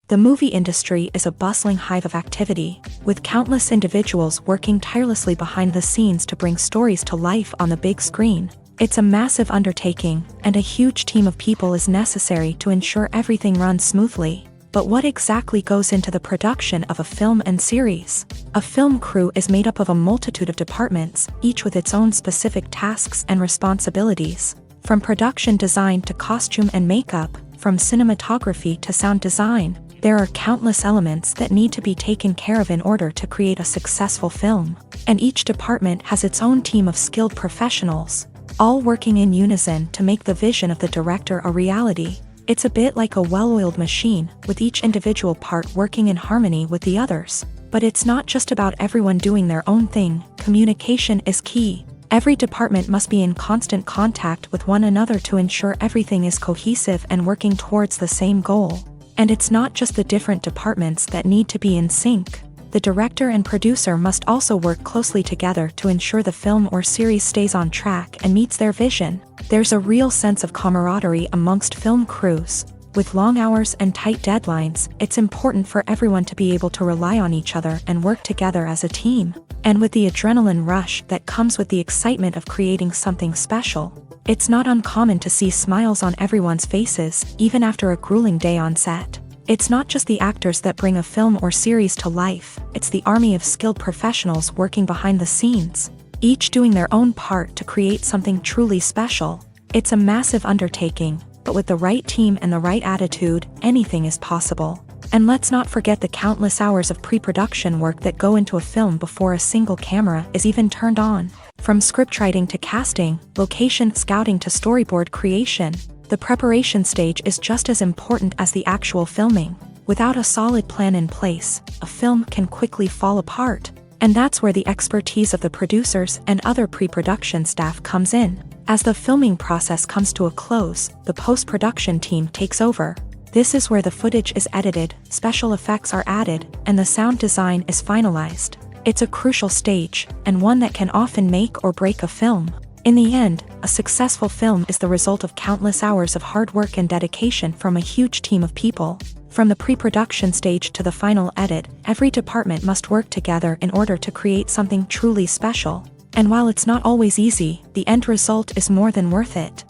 The movie industry is a bustling hive of activity, with countless individuals working tirelessly behind the scenes to bring stories to life on the big screen. It's a massive undertaking, and a huge team of people is necessary to ensure everything runs smoothly. But what exactly goes into the production of a film and series? A film crew is made up of a multitude of departments, each with its own specific tasks and responsibilities. From production design to costume and makeup, from cinematography to sound design, there are countless elements that need to be taken care of in order to create a successful film. And each department has its own team of skilled professionals, all working in unison to make the vision of the director a reality. It's a bit like a well-oiled machine, with each individual part working in harmony with the others. But it's not just about everyone doing their own thing. Communication is key. Every department must be in constant contact with one another to ensure everything is cohesive and working towards the same goal. And it's not just the different departments that need to be in sync. The director and producer must also work closely together to ensure the film or series stays on track and meets their vision. There's a real sense of camaraderie amongst film crews. With long hours and tight deadlines, it's important for everyone to be able to rely on each other and work together as a team. And with the adrenaline rush that comes with the excitement of creating something special, it's not uncommon to see smiles on everyone's faces, even after a grueling day on set. It's not just the actors that bring a film or series to life, it's the army of skilled professionals working behind the scenes, each doing their own part to create something truly special. It's a massive undertaking, but with the right team and the right attitude, anything is possible. And let's not forget the countless hours of pre-production work that go into a film before a single camera is even turned on. From scriptwriting to casting, location scouting to storyboard creation, the preparation stage is just as important as the actual filming. Without a solid plan in place, a film can quickly fall apart. And that's where the expertise of the producers and other pre-production staff comes in. As the filming process comes to a close, the post-production team takes over. This is where the footage is edited, special effects are added, and the sound design is finalized. It's a crucial stage, and one that can often make or break a film. In the end, a successful film is the result of countless hours of hard work and dedication from a huge team of people. From the pre-production stage to the final edit, every department must work together in order to create something truly special. And while it's not always easy, the end result is more than worth it.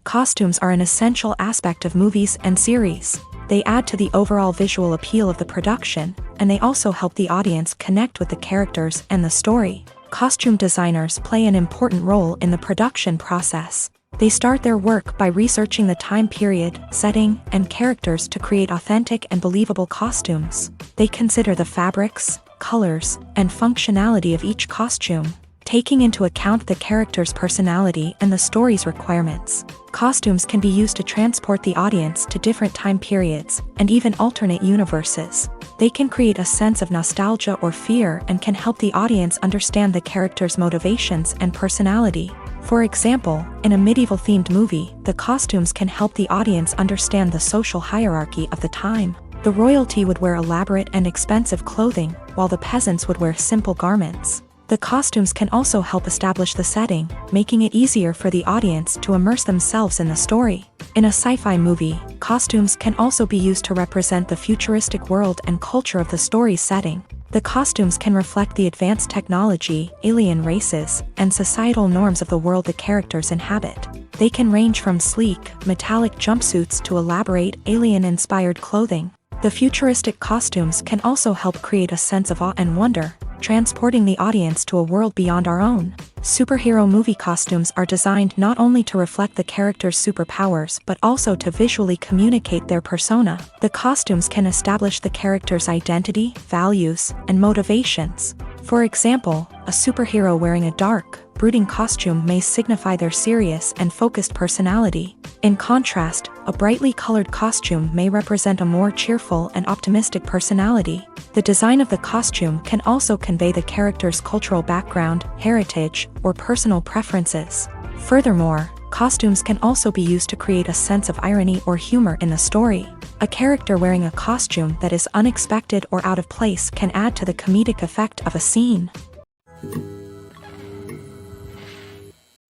Costumes are an essential aspect of movies and series. They add to the overall visual appeal of the production, and they also help the audience connect with the characters and the story. Costume designers play an important role in the production process. They start their work by researching the time period, setting, and characters to create authentic and believable costumes. They consider the fabrics, colors, and functionality of each costume, taking into account the character's personality and the story's requirements. Costumes can be used to transport the audience to different time periods, and even alternate universes. They can create a sense of nostalgia or fear and can help the audience understand the character's motivations and personality. For example, in a medieval-themed movie, the costumes can help the audience understand the social hierarchy of the time. The royalty would wear elaborate and expensive clothing, while the peasants would wear simple garments. The costumes can also help establish the setting, making it easier for the audience to immerse themselves in the story. In a sci-fi movie, costumes can also be used to represent the futuristic world and culture of the story's setting. The costumes can reflect the advanced technology, alien races, and societal norms of the world the characters inhabit. They can range from sleek, metallic jumpsuits to elaborate, alien-inspired clothing. The futuristic costumes can also help create a sense of awe and wonder, transporting the audience to a world beyond our own. Superhero movie costumes are designed not only to reflect the character's superpowers but also to visually communicate their persona. The costumes can establish the character's identity, values, and motivations. For example, a superhero wearing a dark, brooding costume may signify their serious and focused personality. In contrast, a brightly colored costume may represent a more cheerful and optimistic personality. The design of the costume can also convey the character's cultural background, heritage, or personal preferences. Furthermore, costumes can also be used to create a sense of irony or humor in the story. A character wearing a costume that is unexpected or out of place can add to the comedic effect of a scene.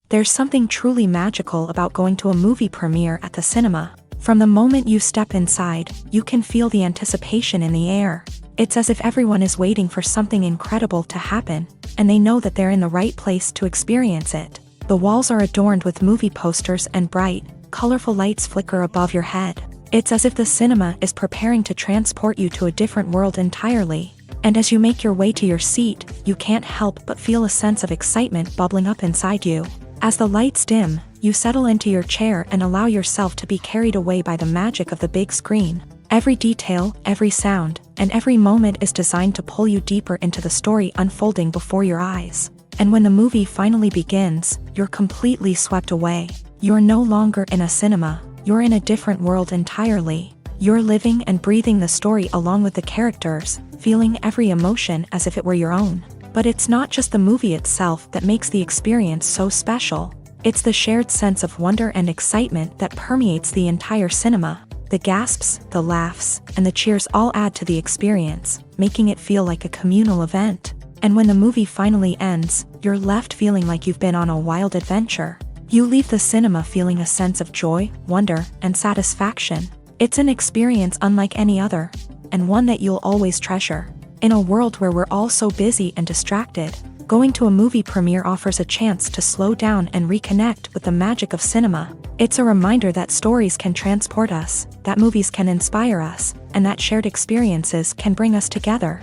There's something truly magical about going to a movie premiere at the cinema. From the moment you step inside, you can feel the anticipation in the air. It's as if everyone is waiting for something incredible to happen, and they know that they're in the right place to experience it. The walls are adorned with movie posters and bright, colorful lights flicker above your head. It's as if the cinema is preparing to transport you to a different world entirely. And as you make your way to your seat, you can't help but feel a sense of excitement bubbling up inside you. As the lights dim, you settle into your chair and allow yourself to be carried away by the magic of the big screen. Every detail, every sound, and every moment is designed to pull you deeper into the story unfolding before your eyes. And when the movie finally begins, you're completely swept away. You're no longer in a cinema, you're in a different world entirely. You're living and breathing the story along with the characters, feeling every emotion as if it were your own. But it's not just the movie itself that makes the experience so special. It's the shared sense of wonder and excitement that permeates the entire cinema. The gasps, the laughs, and the cheers all add to the experience, making it feel like a communal event. And when the movie finally ends, you're left feeling like you've been on a wild adventure. You leave the cinema feeling a sense of joy, wonder, and satisfaction. It's an experience unlike any other, and one that you'll always treasure. In a world where we're all so busy and distracted, going to a movie premiere offers a chance to slow down and reconnect with the magic of cinema. It's a reminder that stories can transport us, that movies can inspire us, and that shared experiences can bring us together.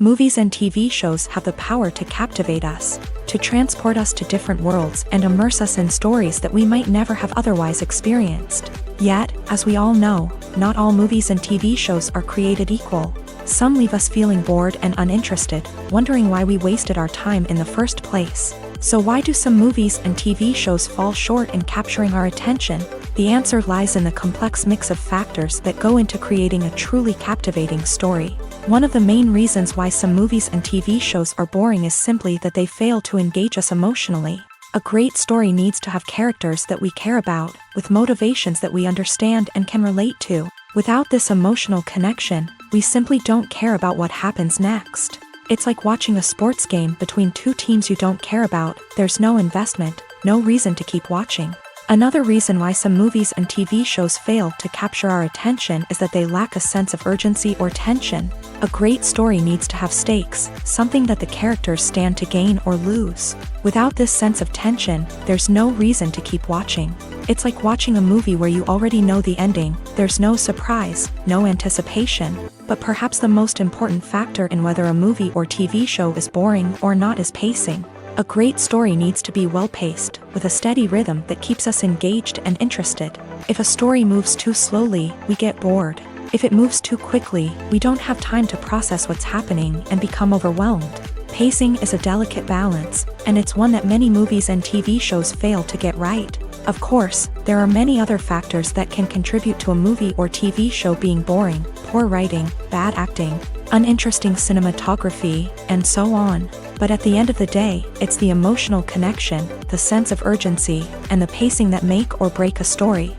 Movies and TV shows have the power to captivate us, to transport us to different worlds and immerse us in stories that we might never have otherwise experienced. Yet, as we all know, not all movies and TV shows are created equal. Some leave us feeling bored and uninterested, wondering why we wasted our time in the first place. So why do some movies and TV shows fall short in capturing our attention? The answer lies in the complex mix of factors that go into creating a truly captivating story. One of the main reasons why some movies and TV shows are boring is simply that they fail to engage us emotionally. A great story needs to have characters that we care about, with motivations that we understand and can relate to. Without this emotional connection, we simply don't care about what happens next. It's like watching a sports game between two teams you don't care about. There's no investment, no reason to keep watching. Another reason why some movies and TV shows fail to capture our attention is that they lack a sense of urgency or tension. A great story needs to have stakes, something that the characters stand to gain or lose. Without this sense of tension, there's no reason to keep watching. It's like watching a movie where you already know the ending. There's no surprise, no anticipation. But perhaps the most important factor in whether a movie or TV show is boring or not is pacing. A great story needs to be well-paced, with a steady rhythm that keeps us engaged and interested. If a story moves too slowly, we get bored. If it moves too quickly, we don't have time to process what's happening and become overwhelmed. Pacing is a delicate balance, and it's one that many movies and TV shows fail to get right. Of course, there are many other factors that can contribute to a movie or TV show being boring: poor writing, bad acting, uninteresting cinematography, and so on. But at the end of the day, it's the emotional connection, the sense of urgency, and the pacing that make or break a story.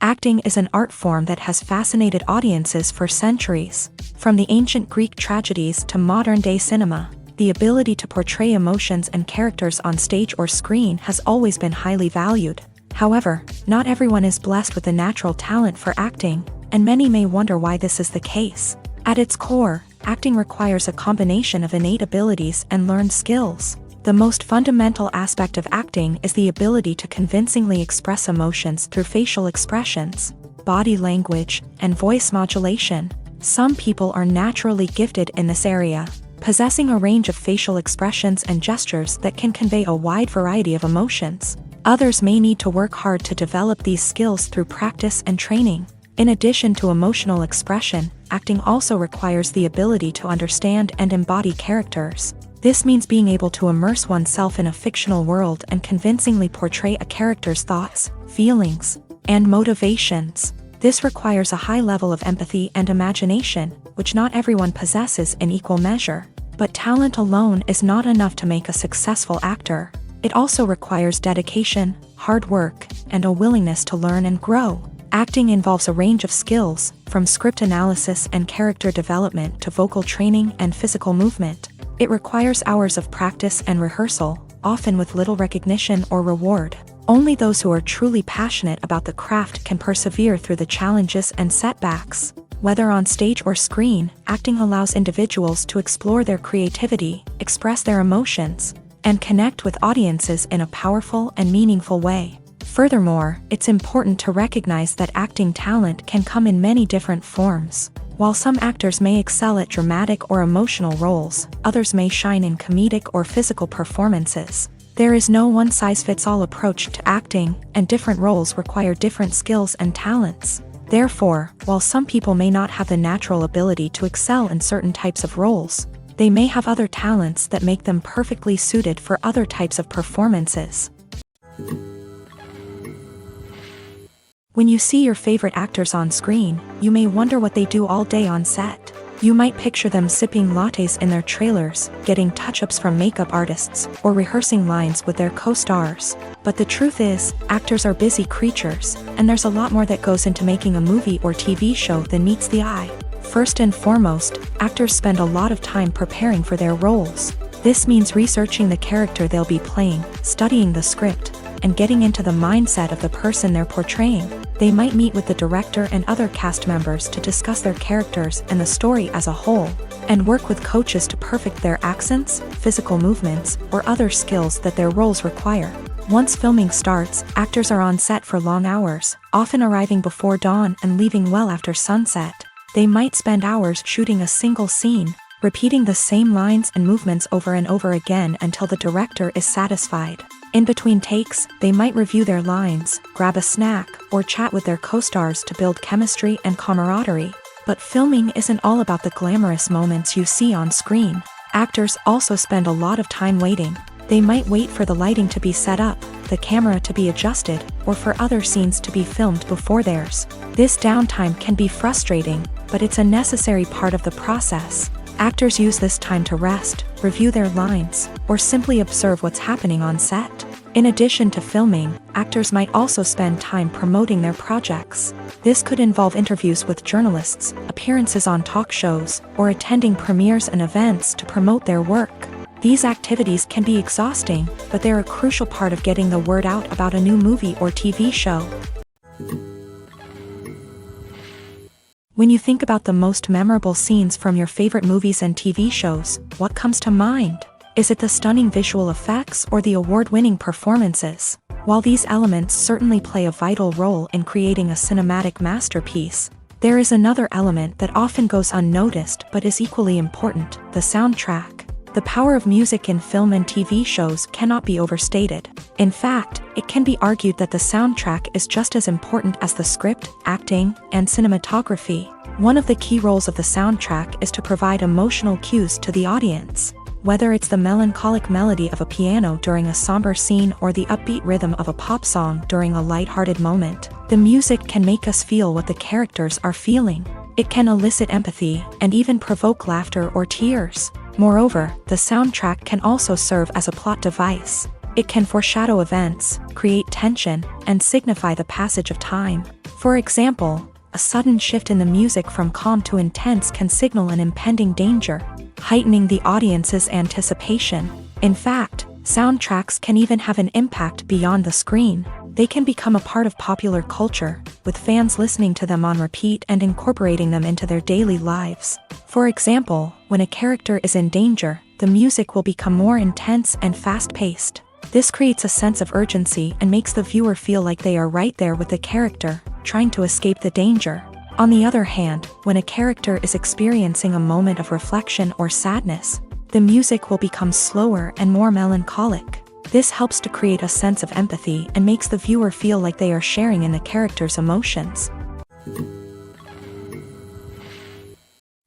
Acting is an art form that has fascinated audiences for centuries. From the ancient Greek tragedies to modern-day cinema, the ability to portray emotions and characters on stage or screen has always been highly valued. However, not everyone is blessed with a natural talent for acting, and many may wonder why this is the case. At its core, acting requires a combination of innate abilities and learned skills. The most fundamental aspect of acting is the ability to convincingly express emotions through facial expressions, body language, and voice modulation. Some people are naturally gifted in this area, possessing a range of facial expressions and gestures that can convey a wide variety of emotions. Others may need to work hard to develop these skills through practice and training. In addition to emotional expression, acting also requires the ability to understand and embody characters. This means being able to immerse oneself in a fictional world and convincingly portray a character's thoughts, feelings, and motivations. This requires a high level of empathy and imagination, which not everyone possesses in equal measure. But talent alone is not enough to make a successful actor. It also requires dedication, hard work, and a willingness to learn and grow. Acting involves a range of skills, from script analysis and character development to vocal training and physical movement. It requires hours of practice and rehearsal, often with little recognition or reward. Only those who are truly passionate about the craft can persevere through the challenges and setbacks. Whether on stage or screen, acting allows individuals to explore their creativity, express their emotions, and connect with audiences in a powerful and meaningful way. Furthermore, it's important to recognize that acting talent can come in many different forms. While some actors may excel at dramatic or emotional roles, others may shine in comedic or physical performances. There is no one-size-fits-all approach to acting, and different roles require different skills and talents. Therefore, while some people may not have the natural ability to excel in certain types of roles, they may have other talents that make them perfectly suited for other types of performances. When you see your favorite actors on screen, you may wonder what they do all day on set. You might picture them sipping lattes in their trailers, getting touch-ups from makeup artists, or rehearsing lines with their co-stars. But the truth is, actors are busy creatures, and there's a lot more that goes into making a movie or TV show than meets the eye. First and foremost, actors spend a lot of time preparing for their roles. This means researching the character they'll be playing, studying the script, and getting into the mindset of the person they're portraying. They might meet with the director and other cast members to discuss their characters and the story as a whole, and work with coaches to perfect their accents, physical movements, or other skills that their roles require. Once filming starts, actors are on set for long hours, often arriving before dawn and leaving well after sunset. They might spend hours shooting a single scene, repeating the same lines and movements over and over again until the director is satisfied. In between takes, they might review their lines, grab a snack, or chat with their co-stars to build chemistry and camaraderie. But filming isn't all about the glamorous moments you see on screen. Actors also spend a lot of time waiting. They might wait for the lighting to be set up, the camera to be adjusted, or for other scenes to be filmed before theirs. This downtime can be frustrating, but it's a necessary part of the process. Actors use this time to rest, review their lines, or simply observe what's happening on set. In addition to filming, actors might also spend time promoting their projects. This could involve interviews with journalists, appearances on talk shows, or attending premieres and events to promote their work. These activities can be exhausting, but they're a crucial part of getting the word out about a new movie or TV show. When you think about the most memorable scenes from your favorite movies and TV shows, what comes to mind? Is it the stunning visual effects or the award-winning performances? While these elements certainly play a vital role in creating a cinematic masterpiece, there is another element that often goes unnoticed but is equally important: the soundtrack. The power of music in film and TV shows cannot be overstated. In fact, it can be argued that the soundtrack is just as important as the script, acting, and cinematography. One of the key roles of the soundtrack is to provide emotional cues to the audience. Whether it's the melancholic melody of a piano during a somber scene or the upbeat rhythm of a pop song during a lighthearted moment, the music can make us feel what the characters are feeling. It can elicit empathy and even provoke laughter or tears. Moreover, the soundtrack can also serve as a plot device. It can foreshadow events, create tension, and signify the passage of time. For example, a sudden shift in the music from calm to intense can signal an impending danger, heightening the audience's anticipation. In fact, soundtracks can even have an impact beyond the screen. They can become a part of popular culture, with fans listening to them on repeat and incorporating them into their daily lives. For example, when a character is in danger, the music will become more intense and fast-paced. This creates a sense of urgency and makes the viewer feel like they are right there with the character, trying to escape the danger. On the other hand, when a character is experiencing a moment of reflection or sadness, the music will become slower and more melancholic. This helps to create a sense of empathy and makes the viewer feel like they are sharing in the character's emotions.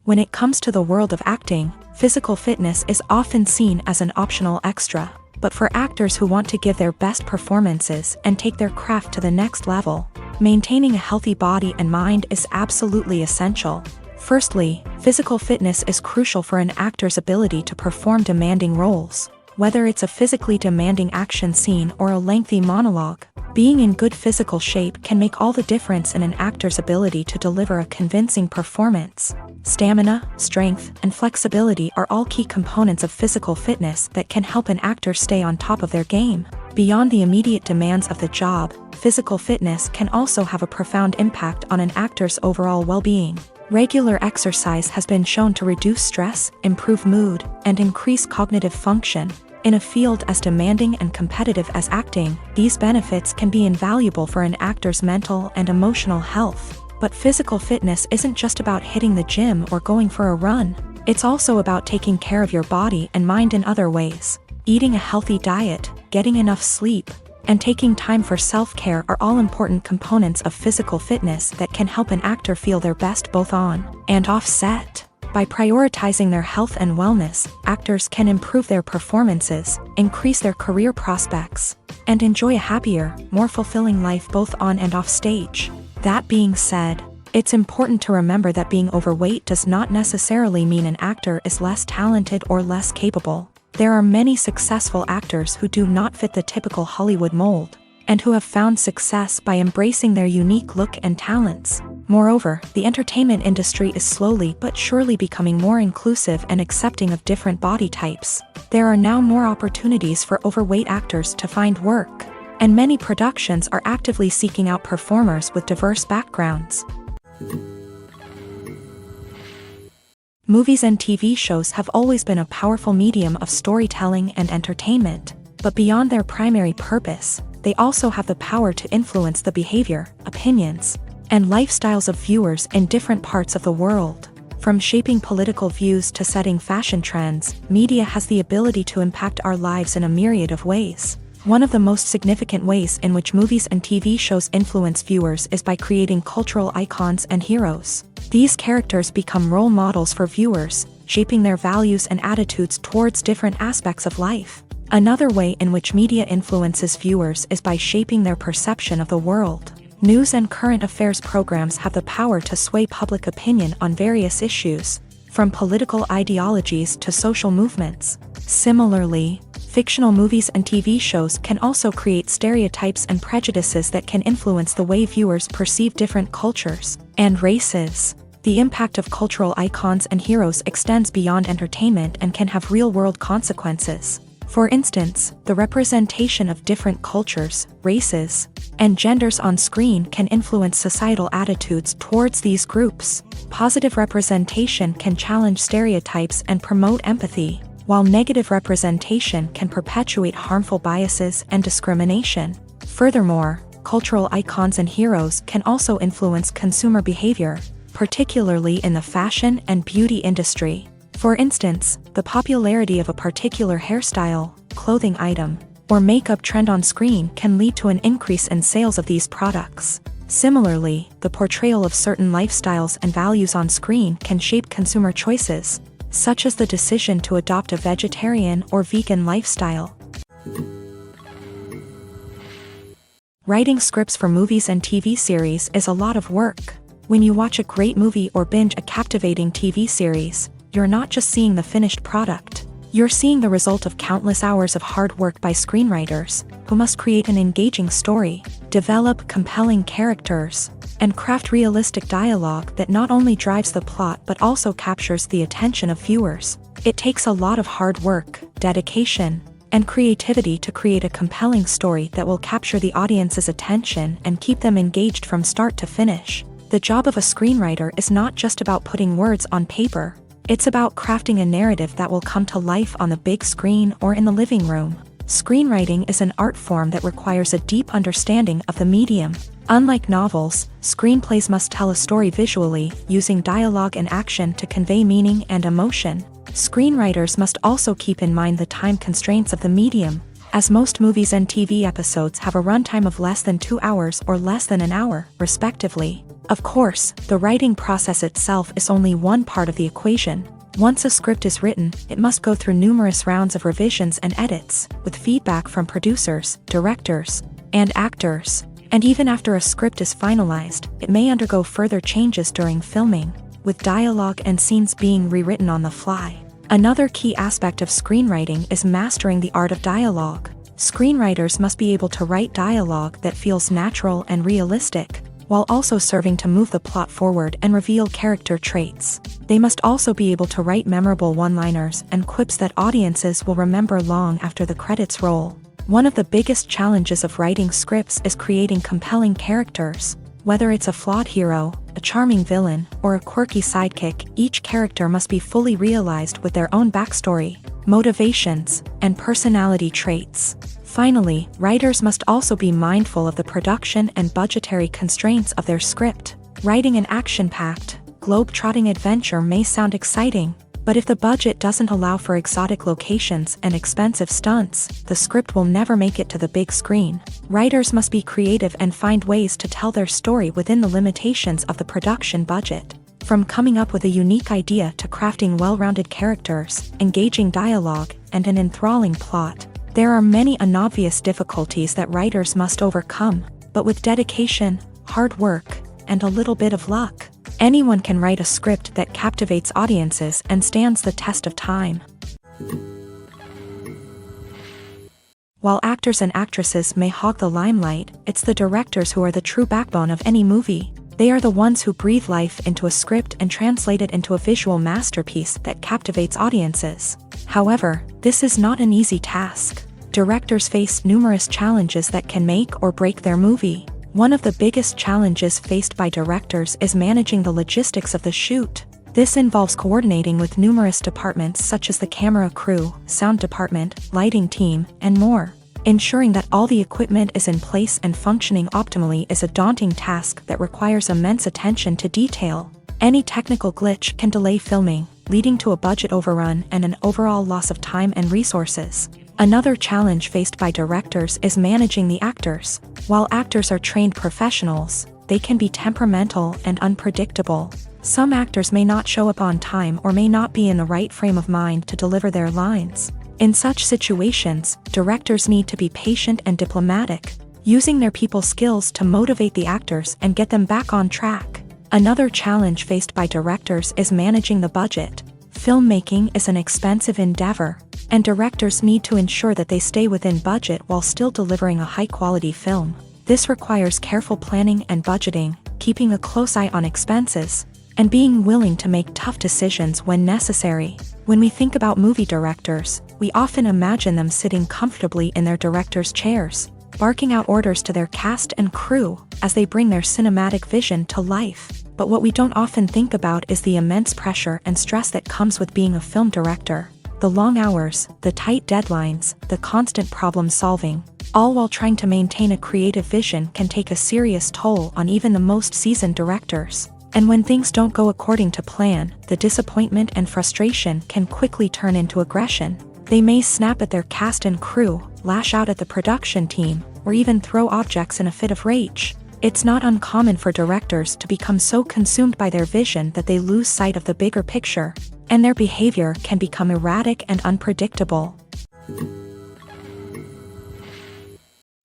When it comes to the world of acting, physical fitness is often seen as an optional extra. But for actors who want to give their best performances and take their craft to the next level, maintaining a healthy body and mind is absolutely essential. Firstly, physical fitness is crucial for an actor's ability to perform demanding roles. Whether it's a physically demanding action scene or a lengthy monologue, being in good physical shape can make all the difference in an actor's ability to deliver a convincing performance. Stamina, strength, and flexibility are all key components of physical fitness that can help an actor stay on top of their game. Beyond the immediate demands of the job, physical fitness can also have a profound impact on an actor's overall well-being. Regular exercise has been shown to reduce stress, improve mood, and increase cognitive function. In a field as demanding and competitive as acting, these benefits can be invaluable for an actor's mental and emotional health. But physical fitness isn't just about hitting the gym or going for a run. It's also about taking care of your body and mind in other ways. Eating a healthy diet, getting enough sleep, and taking time for self-care are all important components of physical fitness that can help an actor feel their best both on and off set. By prioritizing their health and wellness, actors can improve their performances, increase their career prospects, and enjoy a happier, more fulfilling life both on and off stage. That being said, It's important to remember that being overweight does not necessarily mean an actor is less talented or less capable. There are many successful actors who do not fit the typical Hollywood mold, and who have found success by embracing their unique look and talents. Moreover, the entertainment industry is slowly but surely becoming more inclusive and accepting of different body types. There are now more opportunities for overweight actors to find work, and many productions are actively seeking out performers with diverse backgrounds. Movies and TV shows have always been a powerful medium of storytelling and entertainment, but beyond their primary purpose, they also have the power to influence the behavior, opinions, and lifestyles of viewers in different parts of the world. From shaping political views to setting fashion trends, media has the ability to impact our lives in a myriad of ways. One of the most significant ways in which movies and TV shows influence viewers is by creating cultural icons and heroes. These characters become role models for viewers, shaping their values and attitudes towards different aspects of life. Another way in which media influences viewers is by shaping their perception of the world. News and current affairs programs have the power to sway public opinion on various issues, from political ideologies to social movements. Similarly, fictional movies and TV shows can also create stereotypes and prejudices that can influence the way viewers perceive different cultures and races. The impact of cultural icons and heroes extends beyond entertainment and can have real-world consequences. For instance, the representation of different cultures, races, and genders on screen can influence societal attitudes towards these groups. Positive representation can challenge stereotypes and promote empathy, while negative representation can perpetuate harmful biases and discrimination. Furthermore, cultural icons and heroes can also influence consumer behavior, particularly in the fashion and beauty industry. For instance, the popularity of a particular hairstyle, clothing item, or makeup trend on screen can lead to an increase in sales of these products. Similarly, the portrayal of certain lifestyles and values on screen can shape consumer choices, such as the decision to adopt a vegetarian or vegan lifestyle. Writing scripts for movies and TV series is a lot of work. When you watch a great movie or binge a captivating TV series, you're not just seeing the finished product. You're seeing the result of countless hours of hard work by screenwriters, who must create an engaging story, develop compelling characters, and craft realistic dialogue that not only drives the plot but also captures the attention of viewers. It takes a lot of hard work, dedication, and creativity to create a compelling story that will capture the audience's attention and keep them engaged from start to finish. The job of a screenwriter is not just about putting words on paper. It's about crafting a narrative that will come to life on the big screen or in the living room. Screenwriting is an art form that requires a deep understanding of the medium. Unlike novels, screenplays must tell a story visually, using dialogue and action to convey meaning and emotion. Screenwriters must also keep in mind the time constraints of the medium, as most movies and TV episodes have a runtime of less than 2 hours or less than an hour, respectively. Of course, the writing process itself is only one part of the equation. Once a script is written, it must go through numerous rounds of revisions and edits, with feedback from producers, directors, and actors. And even after a script is finalized, it may undergo further changes during filming, with dialogue and scenes being rewritten on the fly. Another key aspect of screenwriting is mastering the art of dialogue. Screenwriters must be able to write dialogue that feels natural and realistic, while also serving to move the plot forward and reveal character traits. They must also be able to write memorable one-liners and quips that audiences will remember long after the credits roll. One of the biggest challenges of writing scripts is creating compelling characters. Whether it's a flawed hero, a charming villain, or a quirky sidekick, each character must be fully realized with their own backstory, motivations, and personality traits. Finally, writers must also be mindful of the production and budgetary constraints of their script. Writing an action-packed, globe-trotting adventure may sound exciting, but if the budget doesn't allow for exotic locations and expensive stunts, the script will never make it to the big screen. Writers must be creative and find ways to tell their story within the limitations of the production budget. From coming up with a unique idea to crafting well-rounded characters, engaging dialogue, and an enthralling plot, there are many unobvious difficulties that writers must overcome, but with dedication, hard work, and a little bit of luck. Anyone can write a script that captivates audiences and stands the test of time. While actors and actresses may hog the limelight, it's the directors who are the true backbone of any movie. They are the ones who breathe life into a script and translate it into a visual masterpiece that captivates audiences. However, this is not an easy task. Directors face numerous challenges that can make or break their movie. One of the biggest challenges faced by directors is managing the logistics of the shoot. This involves coordinating with numerous departments such as the camera crew, sound department, lighting team, and more. Ensuring that all the equipment is in place and functioning optimally is a daunting task that requires immense attention to detail. Any technical glitch can delay filming, leading to a budget overrun and an overall loss of time and resources. Another challenge faced by directors is managing the actors. While actors are trained professionals, they can be temperamental and unpredictable. Some actors may not show up on time or may not be in the right frame of mind to deliver their lines. In such situations, directors need to be patient and diplomatic, using their people skills to motivate the actors and get them back on track. Another challenge faced by directors is managing the budget. Filmmaking is an expensive endeavor, and directors need to ensure that they stay within budget while still delivering a high-quality film. This requires careful planning and budgeting, keeping a close eye on expenses, and being willing to make tough decisions when necessary. When we think about movie directors, we often imagine them sitting comfortably in their director's chairs, barking out orders to their cast and crew as they bring their cinematic vision to life. But what we don't often think about is the immense pressure and stress that comes with being a film director. The long hours, the tight deadlines, the constant problem solving, all while trying to maintain a creative vision can take a serious toll on even the most seasoned directors. And when things don't go according to plan, the disappointment and frustration can quickly turn into aggression. They may snap at their cast and crew, lash out at the production team, or even throw objects in a fit of rage. It's not uncommon for directors to become so consumed by their vision that they lose sight of the bigger picture, and their behavior can become erratic and unpredictable.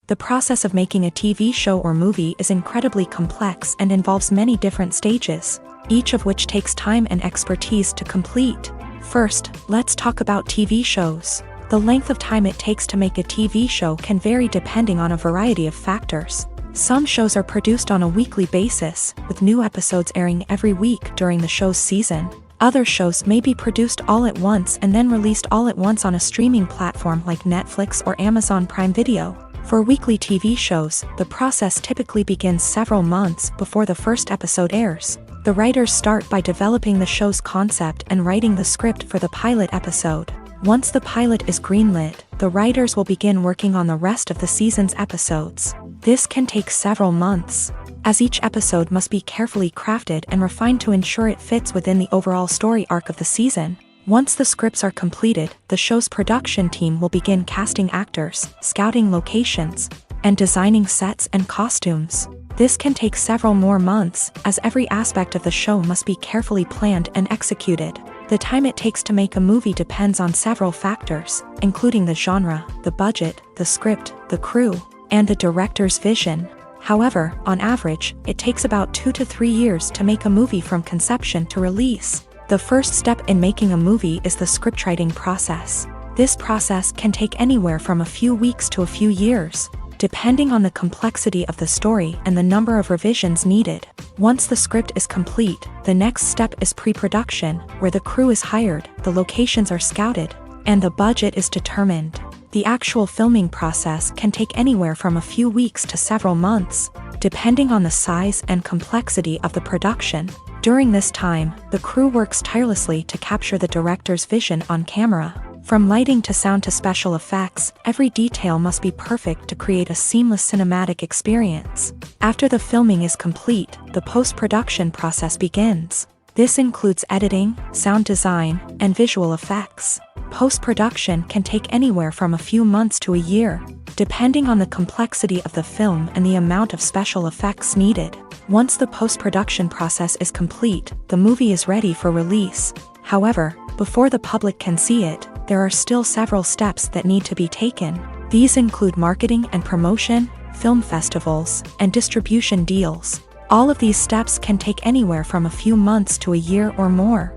The process of making a TV show or movie is incredibly complex and involves many different stages, each of which takes time and expertise to complete. First, let's talk about TV shows. The length of time it takes to make a TV show can vary depending on a variety of factors. Some shows are produced on a weekly basis, with new episodes airing every week during the show's season. Other shows may be produced all at once and then released all at once on a streaming platform like Netflix or Amazon Prime Video. For weekly TV shows, the process typically begins several months before the first episode airs. The writers start by developing the show's concept and writing the script for the pilot episode. Once the pilot is greenlit, the writers will begin working on the rest of the season's episodes. This can take several months, as each episode must be carefully crafted and refined to ensure it fits within the overall story arc of the season. Once the scripts are completed, the show's production team will begin casting actors, scouting locations, and designing sets and costumes. This can take several more months, as every aspect of the show must be carefully planned and executed. The time it takes to make a movie depends on several factors, including the genre, the budget, the script, the crew, and the director's vision. However, on average, it takes about 2 to 3 years to make a movie from conception to release. The first step in making a movie is the scriptwriting process. This process can take anywhere from a few weeks to a few years, depending on the complexity of the story and the number of revisions needed. Once the script is complete, the next step is pre-production, where the crew is hired, the locations are scouted, and the budget is determined. The actual filming process can take anywhere from a few weeks to several months, depending on the size and complexity of the production. During this time, the crew works tirelessly to capture the director's vision on camera. From lighting to sound to special effects, every detail must be perfect to create a seamless cinematic experience. After the filming is complete, the post-production process begins. This includes editing, sound design, and visual effects. Post-production can take anywhere from a few months to a year, depending on the complexity of the film and the amount of special effects needed. Once the post-production process is complete, the movie is ready for release. However, before the public can see it, there are still several steps that need to be taken. These include marketing and promotion, film festivals, and distribution deals. All of these steps can take anywhere from a few months to a year or more.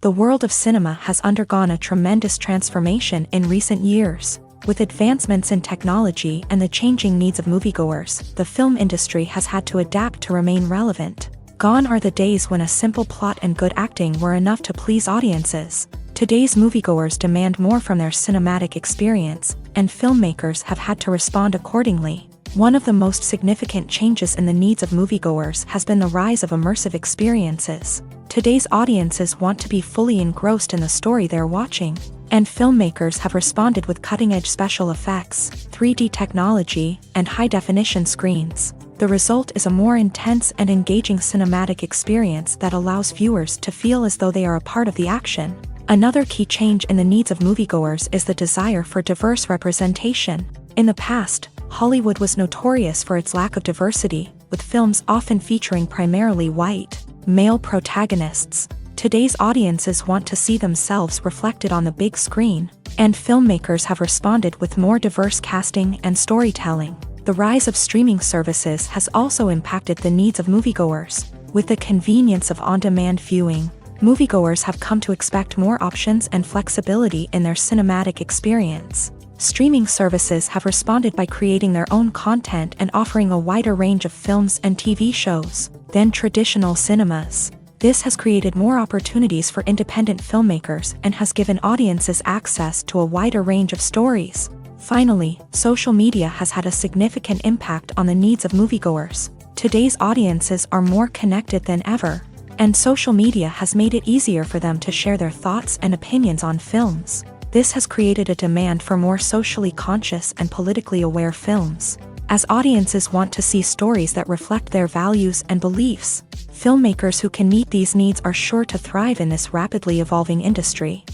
The world of cinema has undergone a tremendous transformation in recent years. With advancements in technology and the changing needs of moviegoers, the film industry has had to adapt to remain relevant. Gone are the days when a simple plot and good acting were enough to please audiences. Today's moviegoers demand more from their cinematic experience, and filmmakers have had to respond accordingly. One of the most significant changes in the needs of moviegoers has been the rise of immersive experiences. Today's audiences want to be fully engrossed in the story they're watching, and filmmakers have responded with cutting-edge special effects, 3D technology, and high-definition screens. The result is a more intense and engaging cinematic experience that allows viewers to feel as though they are a part of the action. Another key change in the needs of moviegoers is the desire for diverse representation. In the past, Hollywood was notorious for its lack of diversity, with films often featuring primarily white, male protagonists. Today's audiences want to see themselves reflected on the big screen, and filmmakers have responded with more diverse casting and storytelling. The rise of streaming services has also impacted the needs of moviegoers. With the convenience of on-demand viewing, moviegoers have come to expect more options and flexibility in their cinematic experience. Streaming services have responded by creating their own content and offering a wider range of films and TV shows than traditional cinemas. This has created more opportunities for independent filmmakers and has given audiences access to a wider range of stories. Finally, social media has had a significant impact on the needs of moviegoers. Today's audiences are more connected than ever, and social media has made it easier for them to share their thoughts and opinions on films. This has created a demand for more socially conscious and politically aware films. As audiences want to see stories that reflect their values and beliefs, filmmakers who can meet these needs are sure to thrive in this rapidly evolving industry.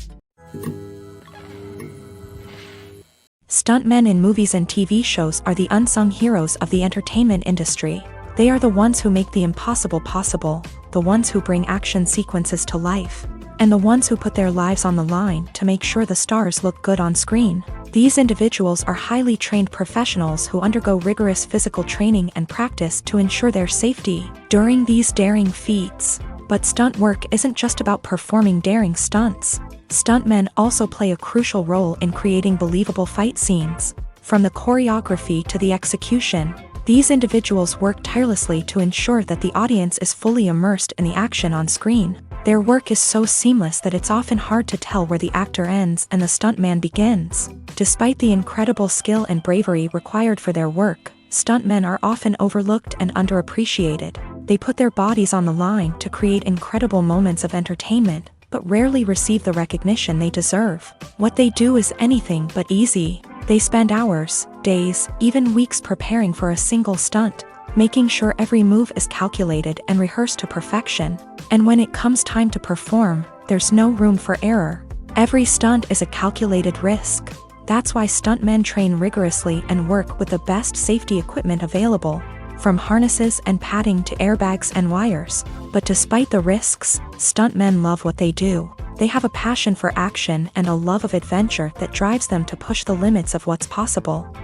Stuntmen in movies and TV shows are the unsung heroes of the entertainment industry. They are the ones who make the impossible possible, the ones who bring action sequences to life, and the ones who put their lives on the line to make sure the stars look good on screen. These individuals are highly trained professionals who undergo rigorous physical training and practice to ensure their safety during these daring feats. But stunt work isn't just about performing daring stunts. Stuntmen also play a crucial role in creating believable fight scenes. From the choreography to the execution, these individuals work tirelessly to ensure that the audience is fully immersed in the action on screen. Their work is so seamless that it's often hard to tell where the actor ends and the stuntman begins. Despite the incredible skill and bravery required for their work, stuntmen are often overlooked and underappreciated. They put their bodies on the line to create incredible moments of entertainment, but rarely receive the recognition they deserve. What they do is anything but easy. They spend hours, days, even weeks preparing for a single stunt, making sure every move is calculated and rehearsed to perfection. And when it comes time to perform, there's no room for error. Every stunt is a calculated risk. That's why stuntmen train rigorously and work with the best safety equipment available, from harnesses and padding to airbags and wires. But despite the risks, stuntmen love what they do. They have a passion for action and a love of adventure that drives them to push the limits of what's possible.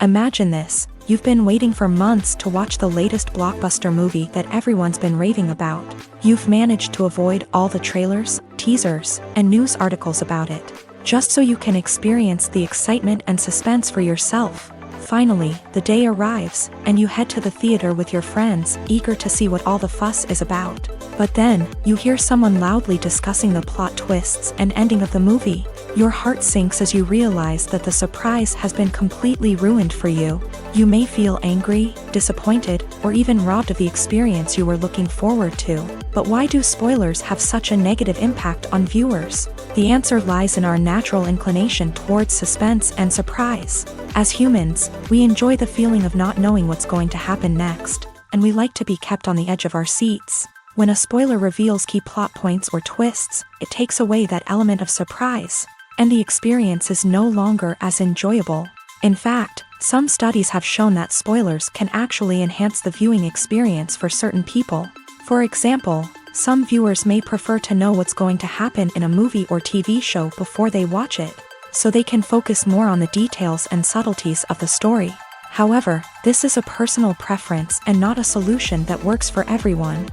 Imagine this: you've been waiting for months to watch the latest blockbuster movie that everyone's been raving about. You've managed to avoid all the trailers, teasers, and news articles about it, just so you can experience the excitement and suspense for yourself. Finally, the day arrives, and you head to the theater with your friends, eager to see what all the fuss is about. But then, you hear someone loudly discussing the plot twists and ending of the movie. Your heart sinks as you realize that the surprise has been completely ruined for you. You may feel angry, disappointed, or even robbed of the experience you were looking forward to. But why do spoilers have such a negative impact on viewers? The answer lies in our natural inclination towards suspense and surprise. As humans, we enjoy the feeling of not knowing what's going to happen next, and we like to be kept on the edge of our seats. When a spoiler reveals key plot points or twists, it takes away that element of surprise, and the experience is no longer as enjoyable. In fact, some studies have shown that spoilers can actually enhance the viewing experience for certain people. For example, some viewers may prefer to know what's going to happen in a movie or TV show before they watch it. so they can focus more on the details and subtleties of the story. However, this is a personal preference and not a solution that works for everyone.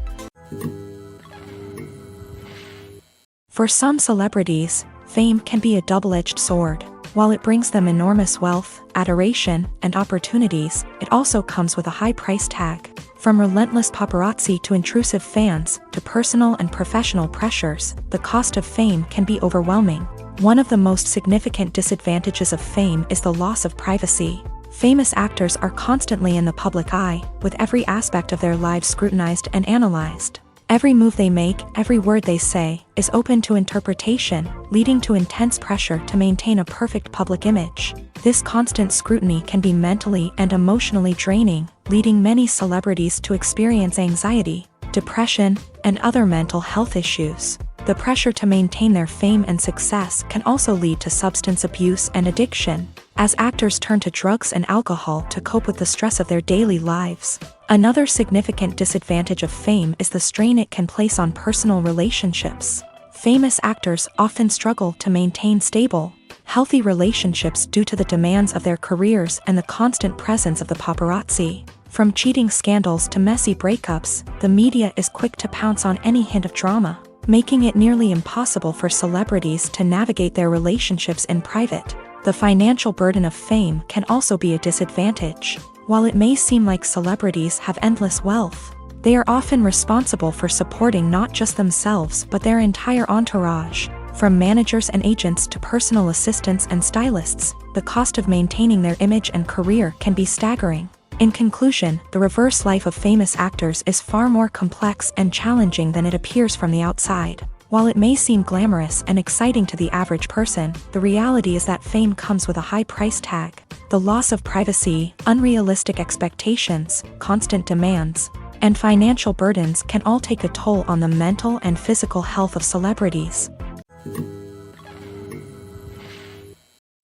For some celebrities, fame can be a double-edged sword. While it brings them enormous wealth, adoration, and opportunities, it also comes with a high price tag. From relentless paparazzi to intrusive fans, to personal and professional pressures, the cost of fame can be overwhelming. One of the most significant disadvantages of fame is the loss of privacy. Famous actors are constantly in the public eye, with every aspect of their lives scrutinized and analyzed. Every move they make, every word they say, is open to interpretation, leading to intense pressure to maintain a perfect public image. This constant scrutiny can be mentally and emotionally draining, leading many celebrities to experience anxiety, depression, and other mental health issues. The pressure to maintain their fame and success can also lead to substance abuse and addiction, as actors turn to drugs and alcohol to cope with the stress of their daily lives. Another significant disadvantage of fame is the strain it can place on personal relationships. Famous actors often struggle to maintain stable, healthy relationships due to the demands of their careers and the constant presence of the paparazzi. From cheating scandals to messy breakups, the media is quick to pounce on any hint of drama, making it nearly impossible for celebrities to navigate their relationships in private. The financial burden of fame can also be a disadvantage. While it may seem like celebrities have endless wealth, they are often responsible for supporting not just themselves but their entire entourage. From managers and agents to personal assistants and stylists, the cost of maintaining their image and career can be staggering. In conclusion, the reverse life of famous actors is far more complex and challenging than it appears from the outside. While it may seem glamorous and exciting to the average person, the reality is that fame comes with a high price tag. The loss of privacy, unrealistic expectations, constant demands, and financial burdens can all take a toll on the mental and physical health of celebrities.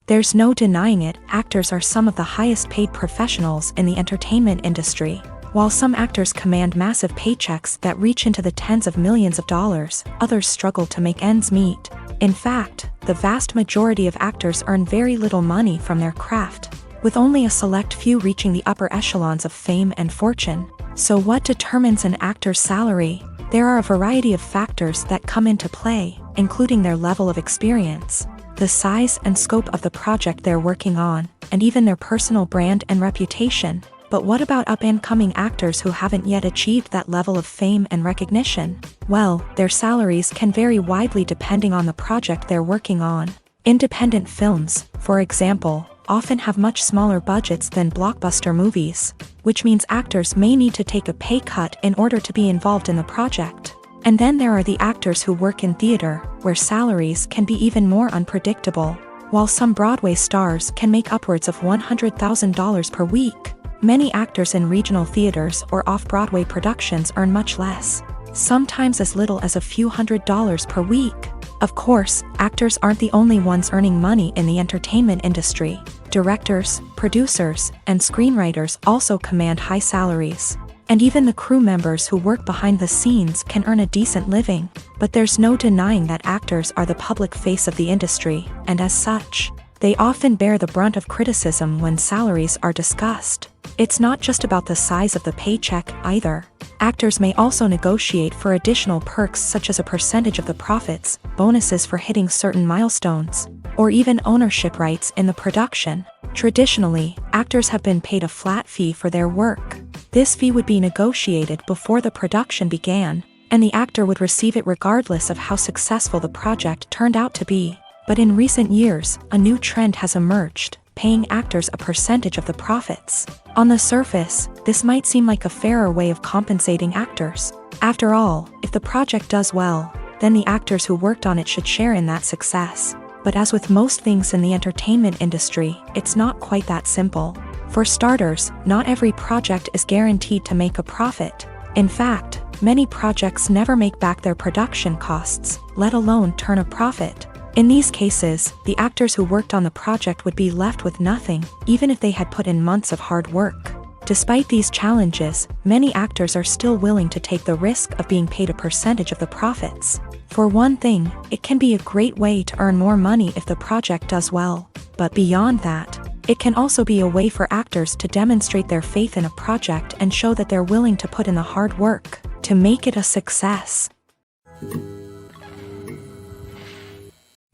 There's no denying it, actors are some of the highest paid professionals in the entertainment industry. While some actors command massive paychecks that reach into the tens of millions of dollars, others struggle to make ends meet. In fact, the vast majority of actors earn very little money from their craft, with only a select few reaching the upper echelons of fame and fortune. So what determines an actor's salary? There are a variety of factors that come into play, including their level of experience, the size and scope of the project they're working on, and even their personal brand and reputation. But what about up-and-coming actors who haven't yet achieved that level of fame and recognition? Well, their salaries can vary widely depending on the project they're working on. Independent films, for example, often have much smaller budgets than blockbuster movies, which means actors may need to take a pay cut in order to be involved in the project. And then there are the actors who work in theater, where salaries can be even more unpredictable. While some Broadway stars can make upwards of $100,000 per week, many actors in regional theaters or off-Broadway productions earn much less, sometimes as little as a few $100s per week. Of course, actors aren't the only ones earning money in the entertainment industry. Directors, producers, and screenwriters also command high salaries. And even the crew members who work behind the scenes can earn a decent living. But there's no denying that actors are the public face of the industry, and as such, they often bear the brunt of criticism when salaries are discussed. It's not just about the size of the paycheck, either. Actors may also negotiate for additional perks such as a percentage of the profits, bonuses for hitting certain milestones, or even ownership rights in the production. Traditionally, actors have been paid a flat fee for their work. This fee would be negotiated before the production began, and the actor would receive it regardless of how successful the project turned out to be. But in recent years, a new trend has emerged, paying actors a percentage of the profits. On the surface, this might seem like a fairer way of compensating actors. After all, if the project does well, then the actors who worked on it should share in that success. But as with most things in the entertainment industry, it's not quite that simple. For starters, not every project is guaranteed to make a profit. In fact, many projects never make back their production costs, let alone turn a profit. In these cases, the actors who worked on the project would be left with nothing, even if they had put in months of hard work. Despite these challenges, many actors are still willing to take the risk of being paid a percentage of the profits. For one thing, it can be a great way to earn more money if the project does well. But beyond that, it can also be a way for actors to demonstrate their faith in a project and show that they're willing to put in the hard work to make it a success.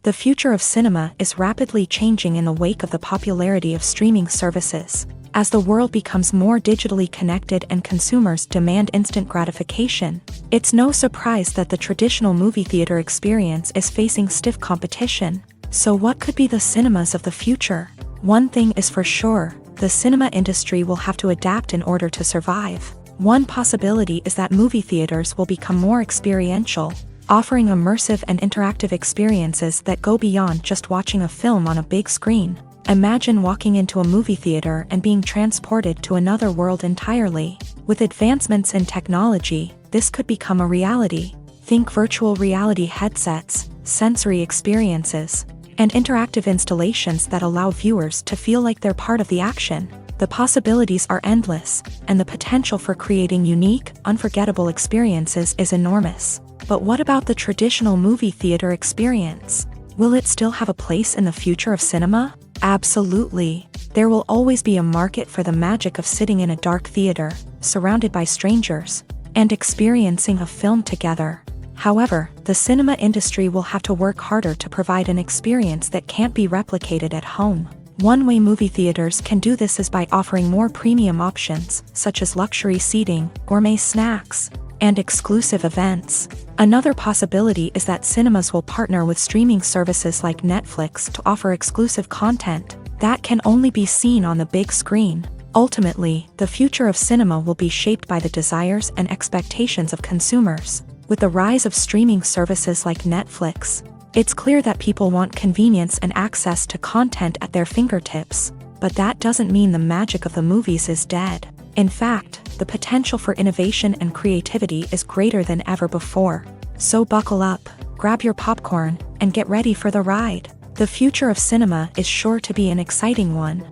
The future of cinema is rapidly changing in the wake of the popularity of streaming services. As the world becomes more digitally connected and consumers demand instant gratification, it's no surprise that the traditional movie theater experience is facing stiff competition. So what could be the cinemas of the future? One thing is for sure, the cinema industry will have to adapt in order to survive. One possibility is that movie theaters will become more experiential, offering immersive and interactive experiences that go beyond just watching a film on a big screen. Imagine walking into a movie theater and being transported to another world entirely. With advancements in technology, this could become a reality. Think virtual reality headsets, sensory experiences, and interactive installations that allow viewers to feel like they're part of the action. The possibilities are endless, and the potential for creating unique, unforgettable experiences is enormous. But what about the traditional movie theater experience? Will it still have a place in the future of cinema? Absolutely. There will always be a market for the magic of sitting in a dark theater, surrounded by strangers, and experiencing a film together. However, the cinema industry will have to work harder to provide an experience that can't be replicated at home. One way movie theaters can do this is by offering more premium options, such as luxury seating, gourmet snacks, and exclusive events. Another possibility is that cinemas will partner with streaming services like Netflix to offer exclusive content that can only be seen on the big screen. Ultimately, the future of cinema will be shaped by the desires and expectations of consumers. With the rise of streaming services like Netflix, it's clear that people want convenience and access to content at their fingertips. But that doesn't mean the magic of the movies is dead. In fact, the potential for innovation and creativity is greater than ever before. So buckle up, grab your popcorn, and get ready for the ride. The future of cinema is sure to be an exciting one.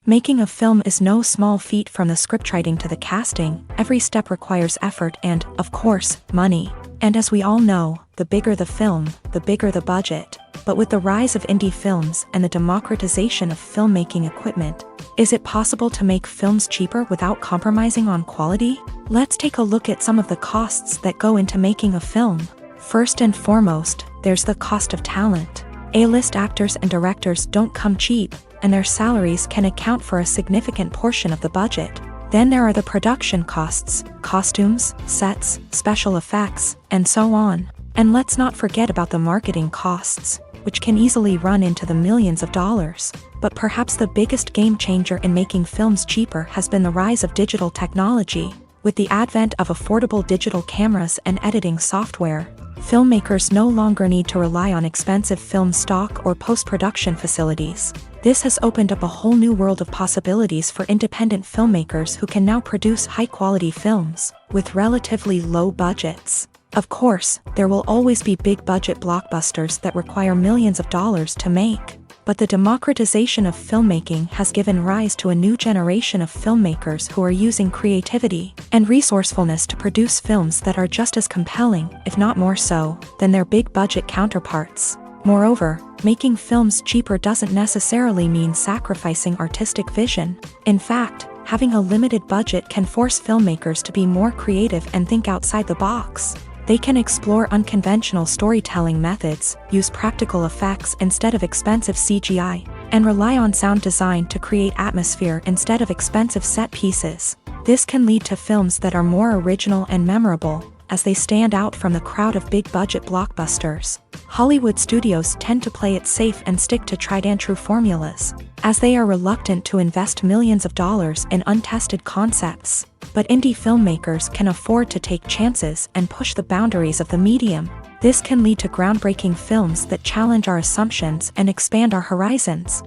Making a film is no small feat. From the scriptwriting to the casting, every step requires effort and, of course, money. And as we all know, the bigger the film, the bigger the budget. But with the rise of indie films and the democratization of filmmaking equipment, is it possible to make films cheaper without compromising on quality? Let's take a look at some of the costs that go into making a film. First and foremost, there's the cost of talent. A-list actors and directors don't come cheap, and their salaries can account for a significant portion of the budget. Then there are the production costs, costumes, sets, special effects, and so on. And let's not forget about the marketing costs, which can easily run into the millions of dollars. But perhaps the biggest game changer in making films cheaper has been the rise of digital technology. With the advent of affordable digital cameras and editing software, filmmakers no longer need to rely on expensive film stock or post-production facilities. This has opened up a whole new world of possibilities for independent filmmakers who can now produce high-quality films with relatively low budgets. Of course, there will always be big-budget blockbusters that require millions of dollars to make. But the democratization of filmmaking has given rise to a new generation of filmmakers who are using creativity and resourcefulness to produce films that are just as compelling, if not more so, than their big-budget counterparts. Moreover, making films cheaper doesn't necessarily mean sacrificing artistic vision. In fact, having a limited budget can force filmmakers to be more creative and think outside the box. They can explore unconventional storytelling methods, use practical effects instead of expensive CGI, and rely on sound design to create atmosphere instead of expensive set pieces. This can lead to films that are more original and memorable, as they stand out from the crowd of big-budget blockbusters. Hollywood studios tend to play it safe and stick to tried-and-true formulas, as they are reluctant to invest millions of dollars in untested concepts. But indie filmmakers can afford to take chances and push the boundaries of the medium. This can lead to groundbreaking films that challenge our assumptions and expand our horizons.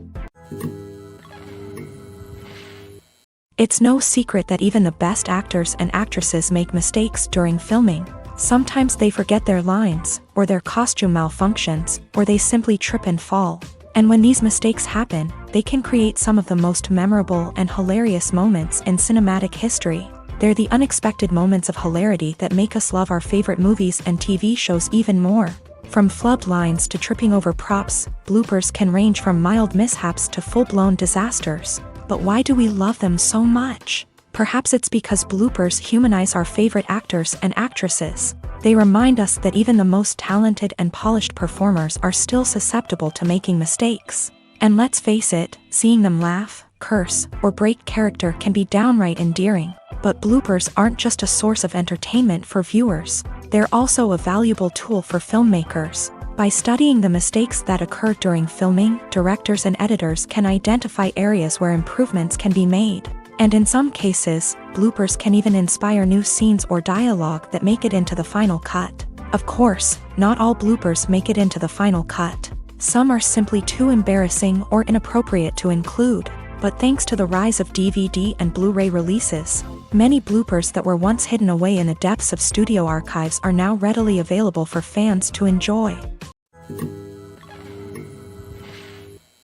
It's no secret that even the best actors and actresses make mistakes during filming. Sometimes they forget their lines, or their costume malfunctions, or they simply trip and fall. And when these mistakes happen, they can create some of the most memorable and hilarious moments in cinematic history. They're the unexpected moments of hilarity that make us love our favorite movies and TV shows even more. From flubbed lines to tripping over props, bloopers can range from mild mishaps to full-blown disasters. But why do we love them so much? Perhaps it's because bloopers humanize our favorite actors and actresses. They remind us that even the most talented and polished performers are still susceptible to making mistakes. And let's face it, seeing them laugh, curse, or break character can be downright endearing. But bloopers aren't just a source of entertainment for viewers. They're also a valuable tool for filmmakers. By studying the mistakes that occur during filming, directors and editors can identify areas where improvements can be made. And in some cases, bloopers can even inspire new scenes or dialogue that make it into the final cut. Of course, not all bloopers make it into the final cut. Some are simply too embarrassing or inappropriate to include. But thanks to the rise of DVD and Blu-ray releases, many bloopers that were once hidden away in the depths of studio archives are now readily available for fans to enjoy.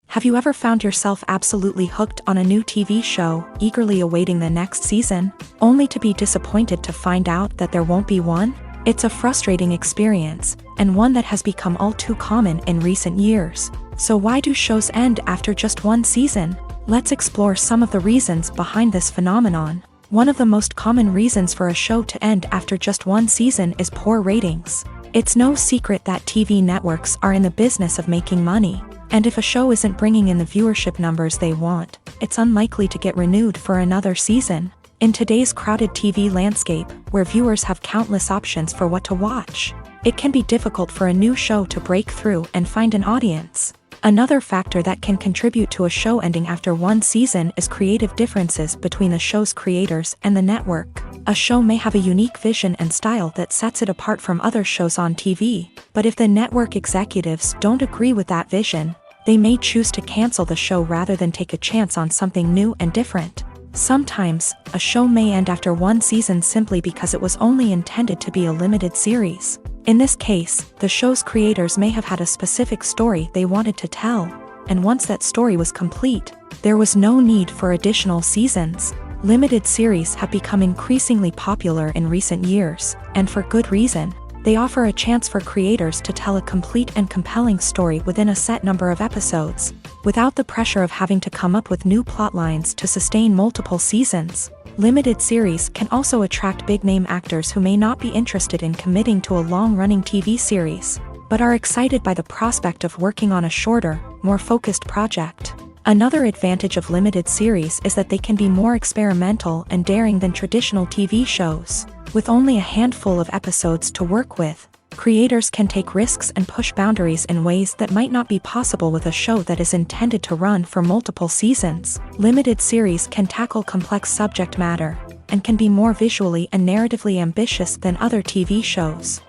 Have you ever found yourself absolutely hooked on a new TV show, eagerly awaiting the next season, only to be disappointed to find out that there won't be one? It's a frustrating experience, and one that has become all too common in recent years. So why do shows end after just one season? Let's explore some of the reasons behind this phenomenon. One of the most common reasons for a show to end after just one season is poor ratings. It's no secret that TV networks are in the business of making money. And if a show isn't bringing in the viewership numbers they want, it's unlikely to get renewed for another season. In today's crowded TV landscape, where viewers have countless options for what to watch, it can be difficult for a new show to break through and find an audience. Another factor that can contribute to a show ending after one season is creative differences between the show's creators and the network. A show may have a unique vision and style that sets it apart from other shows on TV, but if the network executives don't agree with that vision, they may choose to cancel the show rather than take a chance on something new and different. Sometimes, a show may end after one season simply because it was only intended to be a limited series. In this case, the show's creators may have had a specific story they wanted to tell, and once that story was complete, there was no need for additional seasons. Limited series have become increasingly popular in recent years, and for good reason. They offer a chance for creators to tell a complete and compelling story within a set number of episodes, without the pressure of having to come up with new plotlines to sustain multiple seasons. Limited series can also attract big-name actors who may not be interested in committing to a long-running TV series, but are excited by the prospect of working on a shorter, more focused project. Another advantage of limited series is that they can be more experimental and daring than traditional TV shows. With only a handful of episodes to work with, creators can take risks and push boundaries in ways that might not be possible with a show that is intended to run for multiple seasons. Limited series can tackle complex subject matter, and can be more visually and narratively ambitious than other TV shows.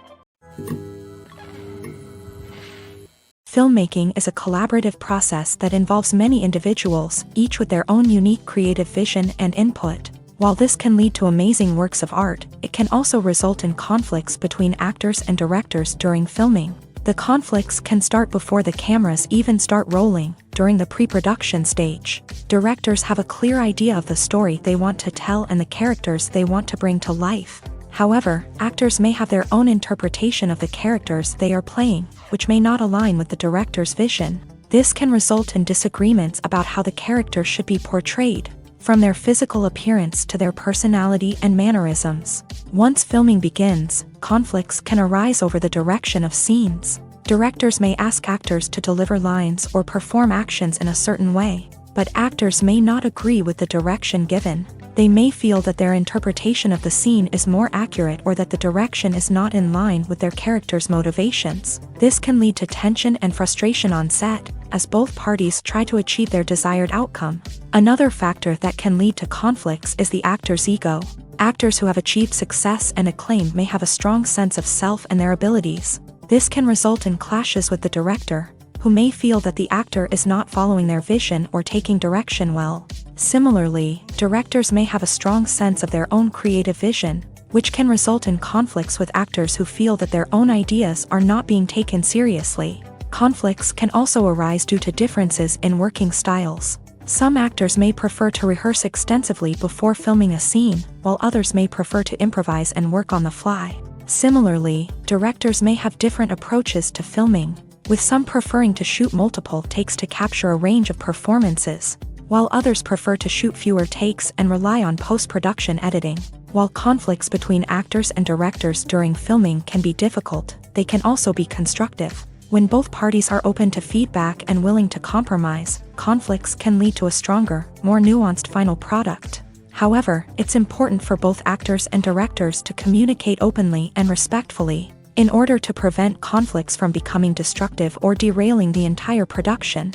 Filmmaking is a collaborative process that involves many individuals, each with their own unique creative vision and input. While this can lead to amazing works of art, it can also result in conflicts between actors and directors during filming. The conflicts can start before the cameras even start rolling, during the pre-production stage. Directors have a clear idea of the story they want to tell and the characters they want to bring to life. However, actors may have their own interpretation of the characters they are playing, which may not align with the director's vision. This can result in disagreements about how the character should be portrayed, from their physical appearance to their personality and mannerisms. Once filming begins, conflicts can arise over the direction of scenes. Directors may ask actors to deliver lines or perform actions in a certain way, but actors may not agree with the direction given. They may feel that their interpretation of the scene is more accurate or that the direction is not in line with their character's motivations. This can lead to tension and frustration on set, as both parties try to achieve their desired outcome. Another factor that can lead to conflicts is the actor's ego. Actors who have achieved success and acclaim may have a strong sense of self and their abilities. This can result in clashes with the director, who may feel that the actor is not following their vision or taking direction well. Similarly, directors may have a strong sense of their own creative vision, which can result in conflicts with actors who feel that their own ideas are not being taken seriously. Conflicts can also arise due to differences in working styles. Some actors may prefer to rehearse extensively before filming a scene, while others may prefer to improvise and work on the fly. Similarly, directors may have different approaches to filming, with some preferring to shoot multiple takes to capture a range of performances, while others prefer to shoot fewer takes and rely on post-production editing. While conflicts between actors and directors during filming can be difficult, they can also be constructive. When both parties are open to feedback and willing to compromise, conflicts can lead to a stronger, more nuanced final product. However, it's important for both actors and directors to communicate openly and respectfully, in order to prevent conflicts from becoming destructive or derailing the entire production.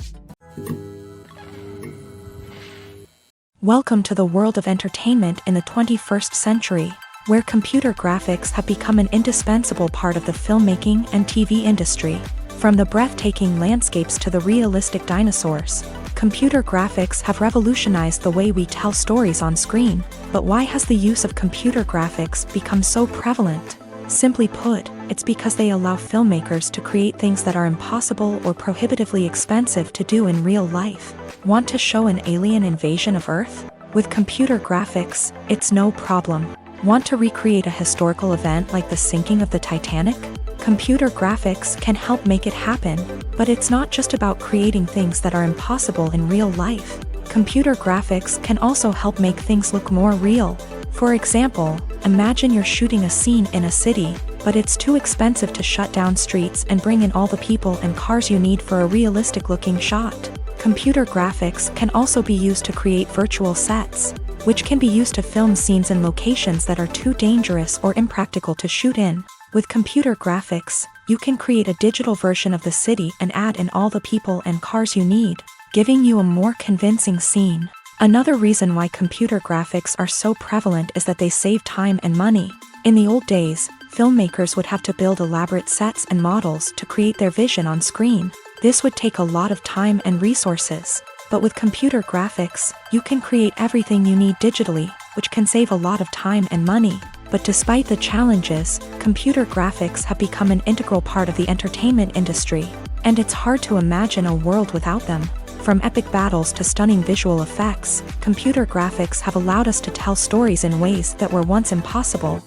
Welcome to the world of entertainment in the 21st century, where computer graphics have become an indispensable part of the filmmaking and TV industry. From the breathtaking landscapes to the realistic dinosaurs, computer graphics have revolutionized the way we tell stories on screen. But why has the use of computer graphics become so prevalent? Simply put, it's because they allow filmmakers to create things that are impossible or prohibitively expensive to do in real life. Want to show an alien invasion of Earth? With computer graphics, it's no problem. Want to recreate a historical event like the sinking of the Titanic? Computer graphics can help make it happen, but it's not just about creating things that are impossible in real life. Computer graphics can also help make things look more real. For example, imagine you're shooting a scene in a city, but it's too expensive to shut down streets and bring in all the people and cars you need for a realistic-looking shot. Computer graphics can also be used to create virtual sets, which can be used to film scenes in locations that are too dangerous or impractical to shoot in. With computer graphics, you can create a digital version of the city and add in all the people and cars you need, giving you a more convincing scene. Another reason why computer graphics are so prevalent is that they save time and money. In the old days, filmmakers would have to build elaborate sets and models to create their vision on screen. This would take a lot of time and resources. But with computer graphics, you can create everything you need digitally, which can save a lot of time and money. But despite the challenges, computer graphics have become an integral part of the entertainment industry, and it's hard to imagine a world without them. From epic battles to stunning visual effects, computer graphics have allowed us to tell stories in ways that were once impossible.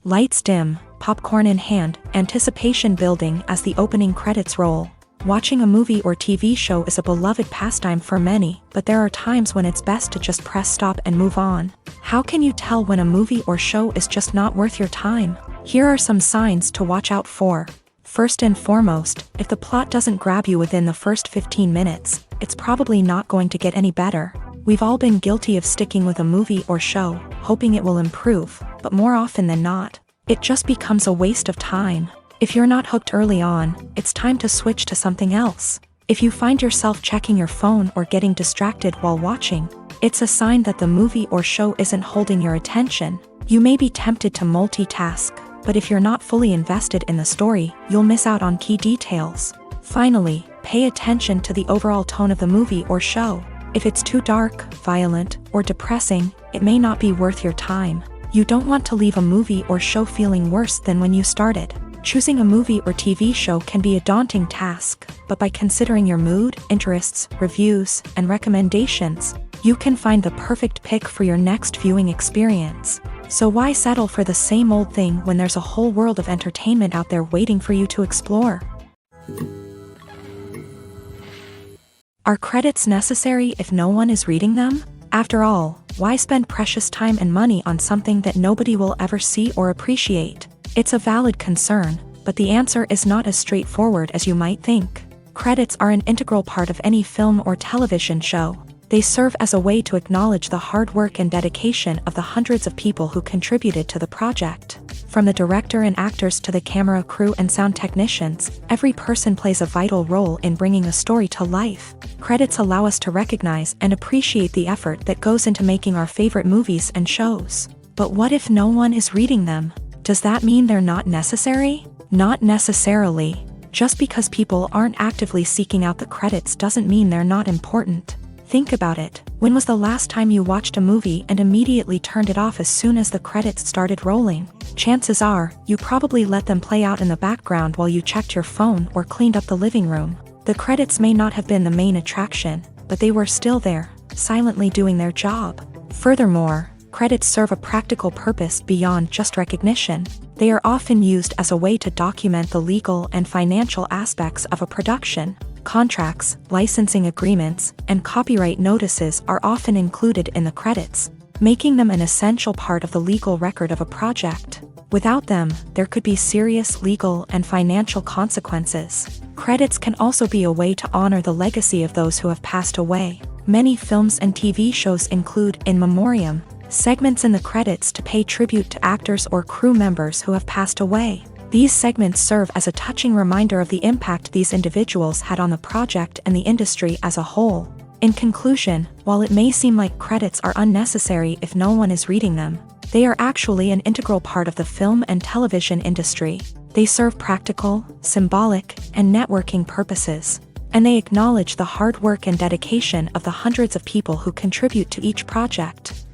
Lights dim, popcorn in hand, anticipation building as the opening credits roll. Watching a movie or TV show is a beloved pastime for many, but there are times when it's best to just press stop and move on. How can you tell when a movie or show is just not worth your time? Here are some signs to watch out for. First and foremost, if the plot doesn't grab you within the first 15 minutes, it's probably not going to get any better. We've all been guilty of sticking with a movie or show, hoping it will improve, but more often than not, it just becomes a waste of time. If you're not hooked early on, it's time to switch to something else. If you find yourself checking your phone or getting distracted while watching, it's a sign that the movie or show isn't holding your attention. You may be tempted to multitask, but if you're not fully invested in the story, you'll miss out on key details. Finally, pay attention to the overall tone of the movie or show. If it's too dark, violent, or depressing, it may not be worth your time. You don't want to leave a movie or show feeling worse than when you started. Choosing a movie or TV show can be a daunting task, but by considering your mood, interests, reviews, and recommendations, you can find the perfect pick for your next viewing experience. So why settle for the same old thing when there's a whole world of entertainment out there waiting for you to explore? Are credits necessary if no one is reading them? After all, why spend precious time and money on something that nobody will ever see or appreciate? It's a valid concern, but the answer is not as straightforward as you might think. Credits are an integral part of any film or television show. They serve as a way to acknowledge the hard work and dedication of the hundreds of people who contributed to the project. From the director and actors to the camera crew and sound technicians, every person plays a vital role in bringing a story to life. Credits allow us to recognize and appreciate the effort that goes into making our favorite movies and shows. But what if no one is reading them? Does that mean they're not necessary? Not necessarily. Just because people aren't actively seeking out the credits doesn't mean they're not important. Think about it. When was the last time you watched a movie and immediately turned it off as soon as the credits started rolling? Chances are, you probably let them play out in the background while you checked your phone or cleaned up the living room. The credits may not have been the main attraction, but they were still there, silently doing their job. Furthermore, credits serve a practical purpose beyond just recognition. They are often used as a way to document the legal and financial aspects of a production. Contracts, licensing agreements, and copyright notices are often included in the credits, making them an essential part of the legal record of a project. Without them, there could be serious legal and financial consequences. Credits can also be a way to honor the legacy of those who have passed away. Many films and TV shows include in memoriam segments in the credits to pay tribute to actors or crew members who have passed away. These segments serve as a touching reminder of the impact these individuals had on the project and the industry as a whole. In conclusion, while it may seem like credits are unnecessary if no one is reading them, they are actually an integral part of the film and television industry. They serve practical, symbolic, and networking purposes, and they acknowledge the hard work and dedication of the hundreds of people who contribute to each project.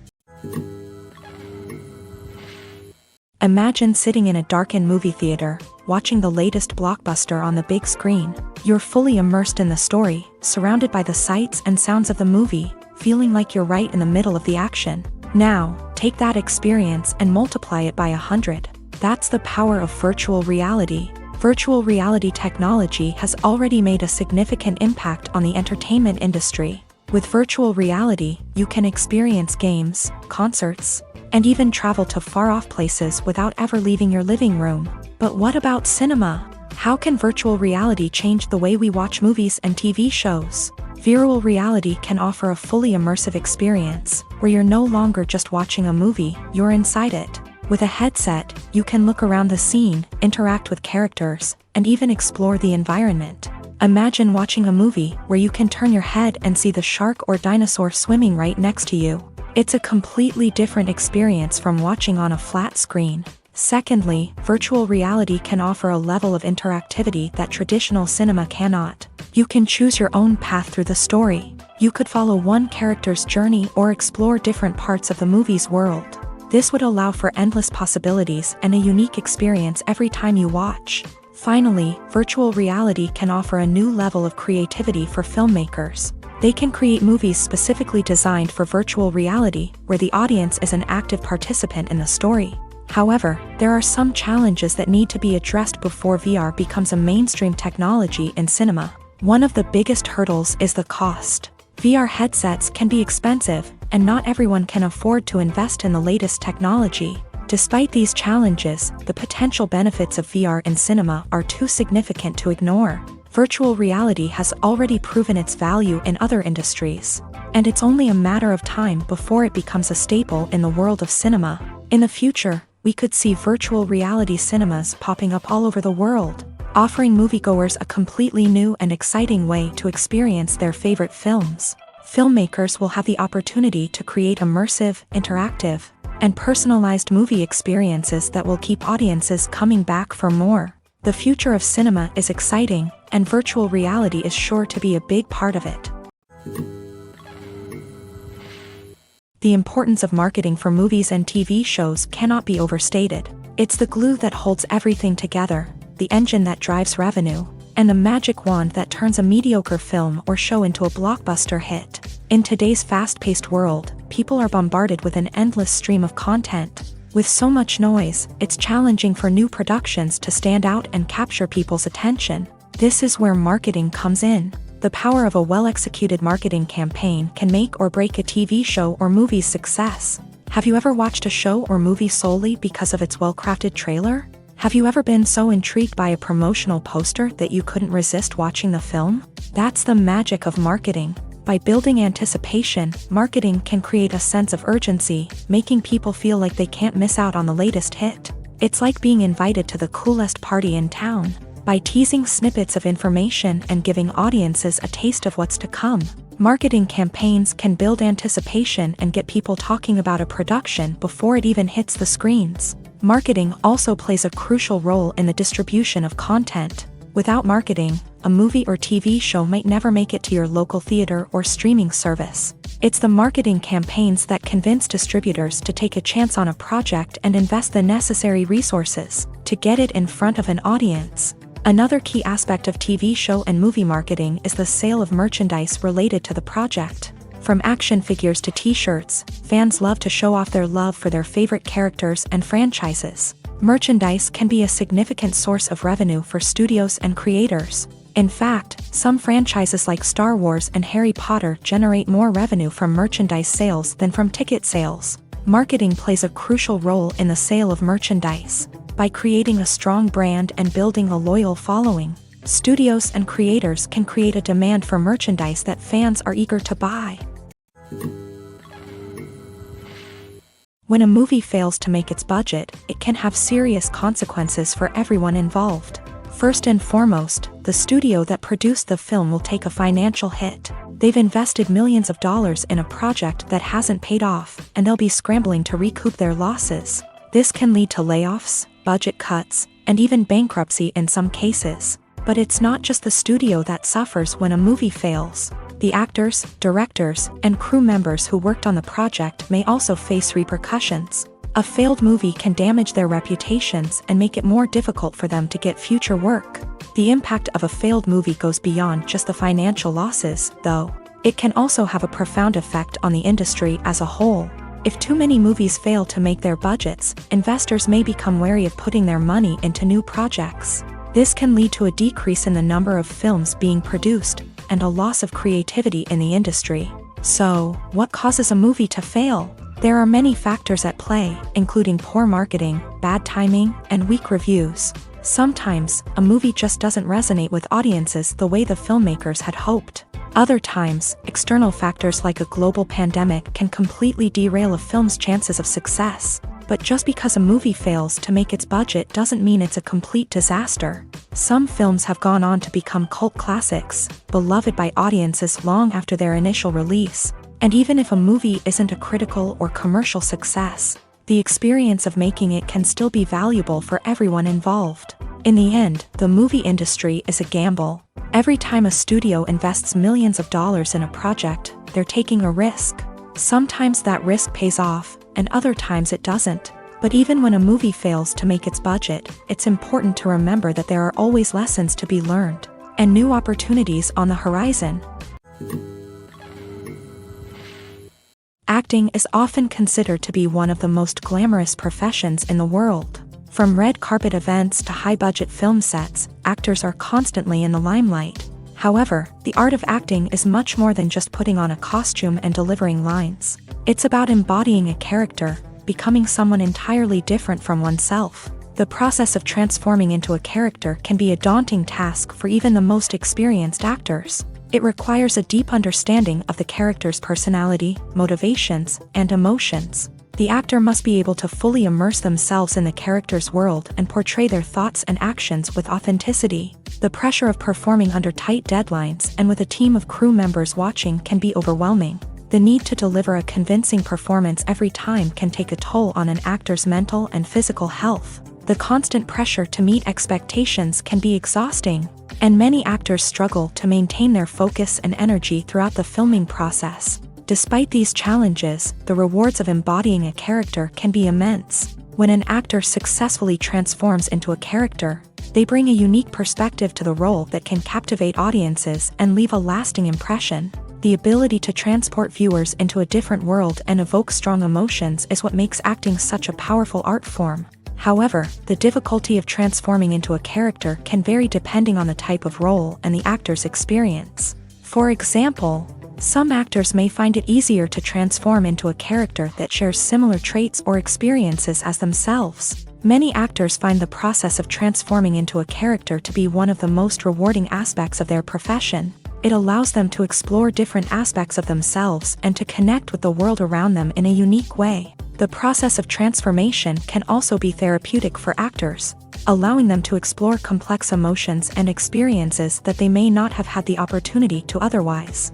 Imagine sitting in a darkened movie theater, watching the latest blockbuster on the big screen. You're fully immersed in the story, surrounded by the sights and sounds of the movie, feeling like you're right in the middle of the action. Now, take that experience and multiply it by 100. That's the power of virtual reality. Virtual reality technology has already made a significant impact on the entertainment industry. With virtual reality, you can experience games, concerts, and even travel to far-off places without ever leaving your living room. But what about cinema? How can virtual reality change the way we watch movies and TV shows? Virtual reality can offer a fully immersive experience, where you're no longer just watching a movie, you're inside it. With a headset, you can look around the scene, interact with characters, and even explore the environment. Imagine watching a movie where you can turn your head and see the shark or dinosaur swimming right next to you. It's a completely different experience from watching on a flat screen. Secondly, virtual reality can offer a level of interactivity that traditional cinema cannot. You can choose your own path through the story. You could follow one character's journey or explore different parts of the movie's world. This would allow for endless possibilities and a unique experience every time you watch. Finally, virtual reality can offer a new level of creativity for filmmakers. They can create movies specifically designed for virtual reality, where the audience is an active participant in the story. However, there are some challenges that need to be addressed before VR becomes a mainstream technology in cinema. One of the biggest hurdles is the cost. VR headsets can be expensive, and not everyone can afford to invest in the latest technology. Despite these challenges, the potential benefits of VR in cinema are too significant to ignore. Virtual reality has already proven its value in other industries, and it's only a matter of time before it becomes a staple in the world of cinema. In the future, we could see virtual reality cinemas popping up all over the world, offering moviegoers a completely new and exciting way to experience their favorite films. Filmmakers will have the opportunity to create immersive, interactive, and personalized movie experiences that will keep audiences coming back for more. The future of cinema is exciting, and virtual reality is sure to be a big part of it. The importance of marketing for movies and TV shows cannot be overstated. It's the glue that holds everything together, the engine that drives revenue, and the magic wand that turns a mediocre film or show into a blockbuster hit. In today's fast-paced world, people are bombarded with an endless stream of content. With so much noise, it's challenging for new productions to stand out and capture people's attention. This is where marketing comes in. The power of a well-executed marketing campaign can make or break a TV show or movie's success. Have you ever watched a show or movie solely because of its well-crafted trailer? Have you ever been so intrigued by a promotional poster that you couldn't resist watching the film? That's the magic of marketing. By building anticipation, marketing can create a sense of urgency, making people feel like they can't miss out on the latest hit. It's like being invited to the coolest party in town. By teasing snippets of information and giving audiences a taste of what's to come, marketing campaigns can build anticipation and get people talking about a production before it even hits the screens. Marketing also plays a crucial role in the distribution of content. Without marketing, a movie or TV show might never make it to your local theater or streaming service. It's the marketing campaigns that convince distributors to take a chance on a project and invest the necessary resources to get it in front of an audience. Another key aspect of TV show and movie marketing is the sale of merchandise related to the project. From action figures to t-shirts, fans love to show off their love for their favorite characters and franchises. Merchandise can be a significant source of revenue for studios and creators. In fact, some franchises like Star Wars and Harry Potter generate more revenue from merchandise sales than from ticket sales. Marketing plays a crucial role in the sale of merchandise. By creating a strong brand and building a loyal following, studios and creators can create a demand for merchandise that fans are eager to buy. When a movie fails to make its budget, it can have serious consequences for everyone involved. First and foremost, the studio that produced the film will take a financial hit. They've invested millions of dollars in a project that hasn't paid off, and they'll be scrambling to recoup their losses. This can lead to layoffs, budget cuts, and even bankruptcy in some cases. But it's not just the studio that suffers when a movie fails. The actors, directors, and crew members who worked on the project may also face repercussions. A failed movie can damage their reputations and make it more difficult for them to get future work. The impact of a failed movie goes beyond just the financial losses, though. It can also have a profound effect on the industry as a whole. If too many movies fail to make their budgets, investors may become wary of putting their money into new projects. This can lead to a decrease in the number of films being produced, and a loss of creativity in the industry. So, what causes a movie to fail? There are many factors at play, including poor marketing, bad timing, and weak reviews. Sometimes, a movie just doesn't resonate with audiences the way the filmmakers had hoped. Other times, external factors like a global pandemic can completely derail a film's chances of success. But just because a movie fails to make its budget doesn't mean it's a complete disaster. Some films have gone on to become cult classics, beloved by audiences long after their initial release. And even if a movie isn't a critical or commercial success, the experience of making it can still be valuable for everyone involved. In the end, the movie industry is a gamble. Every time a studio invests millions of dollars in a project, they're taking a risk. Sometimes that risk pays off, and other times it doesn't. But even when a movie fails to make its budget, it's important to remember that there are always lessons to be learned, and new opportunities on the horizon. Acting is often considered to be one of the most glamorous professions in the world. From red carpet events to high-budget film sets, actors are constantly in the limelight. However, the art of acting is much more than just putting on a costume and delivering lines. It's about embodying a character, becoming someone entirely different from oneself. The process of transforming into a character can be a daunting task for even the most experienced actors. It requires a deep understanding of the character's personality, motivations, and emotions. The actor must be able to fully immerse themselves in the character's world and portray their thoughts and actions with authenticity. The pressure of performing under tight deadlines and with a team of crew members watching can be overwhelming. The need to deliver a convincing performance every time can take a toll on an actor's mental and physical health. The constant pressure to meet expectations can be exhausting, and many actors struggle to maintain their focus and energy throughout the filming process. Despite these challenges, the rewards of embodying a character can be immense. When an actor successfully transforms into a character, they bring a unique perspective to the role that can captivate audiences and leave a lasting impression. The ability to transport viewers into a different world and evoke strong emotions is what makes acting such a powerful art form. However, the difficulty of transforming into a character can vary depending on the type of role and the actor's experience. For example, some actors may find it easier to transform into a character that shares similar traits or experiences as themselves. Many actors find the process of transforming into a character to be one of the most rewarding aspects of their profession. It allows them to explore different aspects of themselves and to connect with the world around them in a unique way. The process of transformation can also be therapeutic for actors, allowing them to explore complex emotions and experiences that they may not have had the opportunity to otherwise.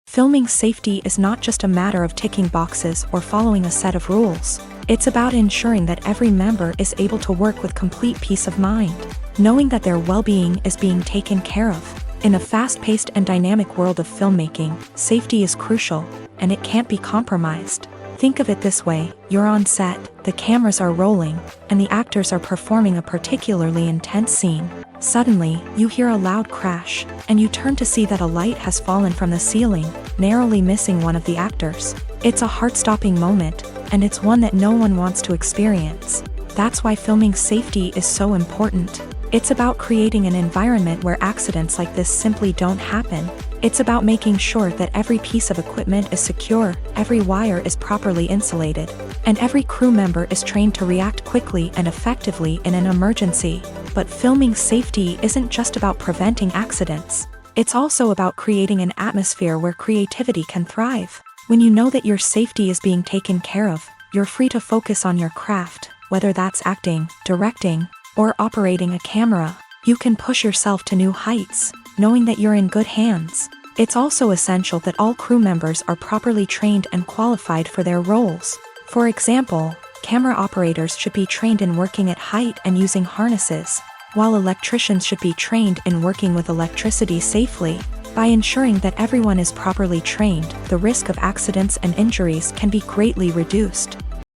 Filming safety is not just a matter of ticking boxes or following a set of rules. It's about ensuring that every member is able to work with complete peace of mind, knowing that their well-being is being taken care of. In a fast-paced and dynamic world of filmmaking, safety is crucial, and it can't be compromised. Think of it this way, you're on set, the cameras are rolling, and the actors are performing a particularly intense scene. Suddenly, you hear a loud crash, and you turn to see that a light has fallen from the ceiling, narrowly missing one of the actors. It's a heart-stopping moment, and it's one that no one wants to experience. That's why filming safety is so important. It's about creating an environment where accidents like this simply don't happen. It's about making sure that every piece of equipment is secure, every wire is properly insulated, and every crew member is trained to react quickly and effectively in an emergency. But filming safety isn't just about preventing accidents. It's also about creating an atmosphere where creativity can thrive. When you know that your safety is being taken care of, you're free to focus on your craft, whether that's acting, directing, or operating a camera. You can push yourself to new heights, knowing that you're in good hands. It's also essential that all crew members are properly trained and qualified for their roles. For example, camera operators should be trained in working at height and using harnesses, while electricians should be trained in working with electricity safely. By ensuring that everyone is properly trained, the risk of accidents and injuries can be greatly reduced.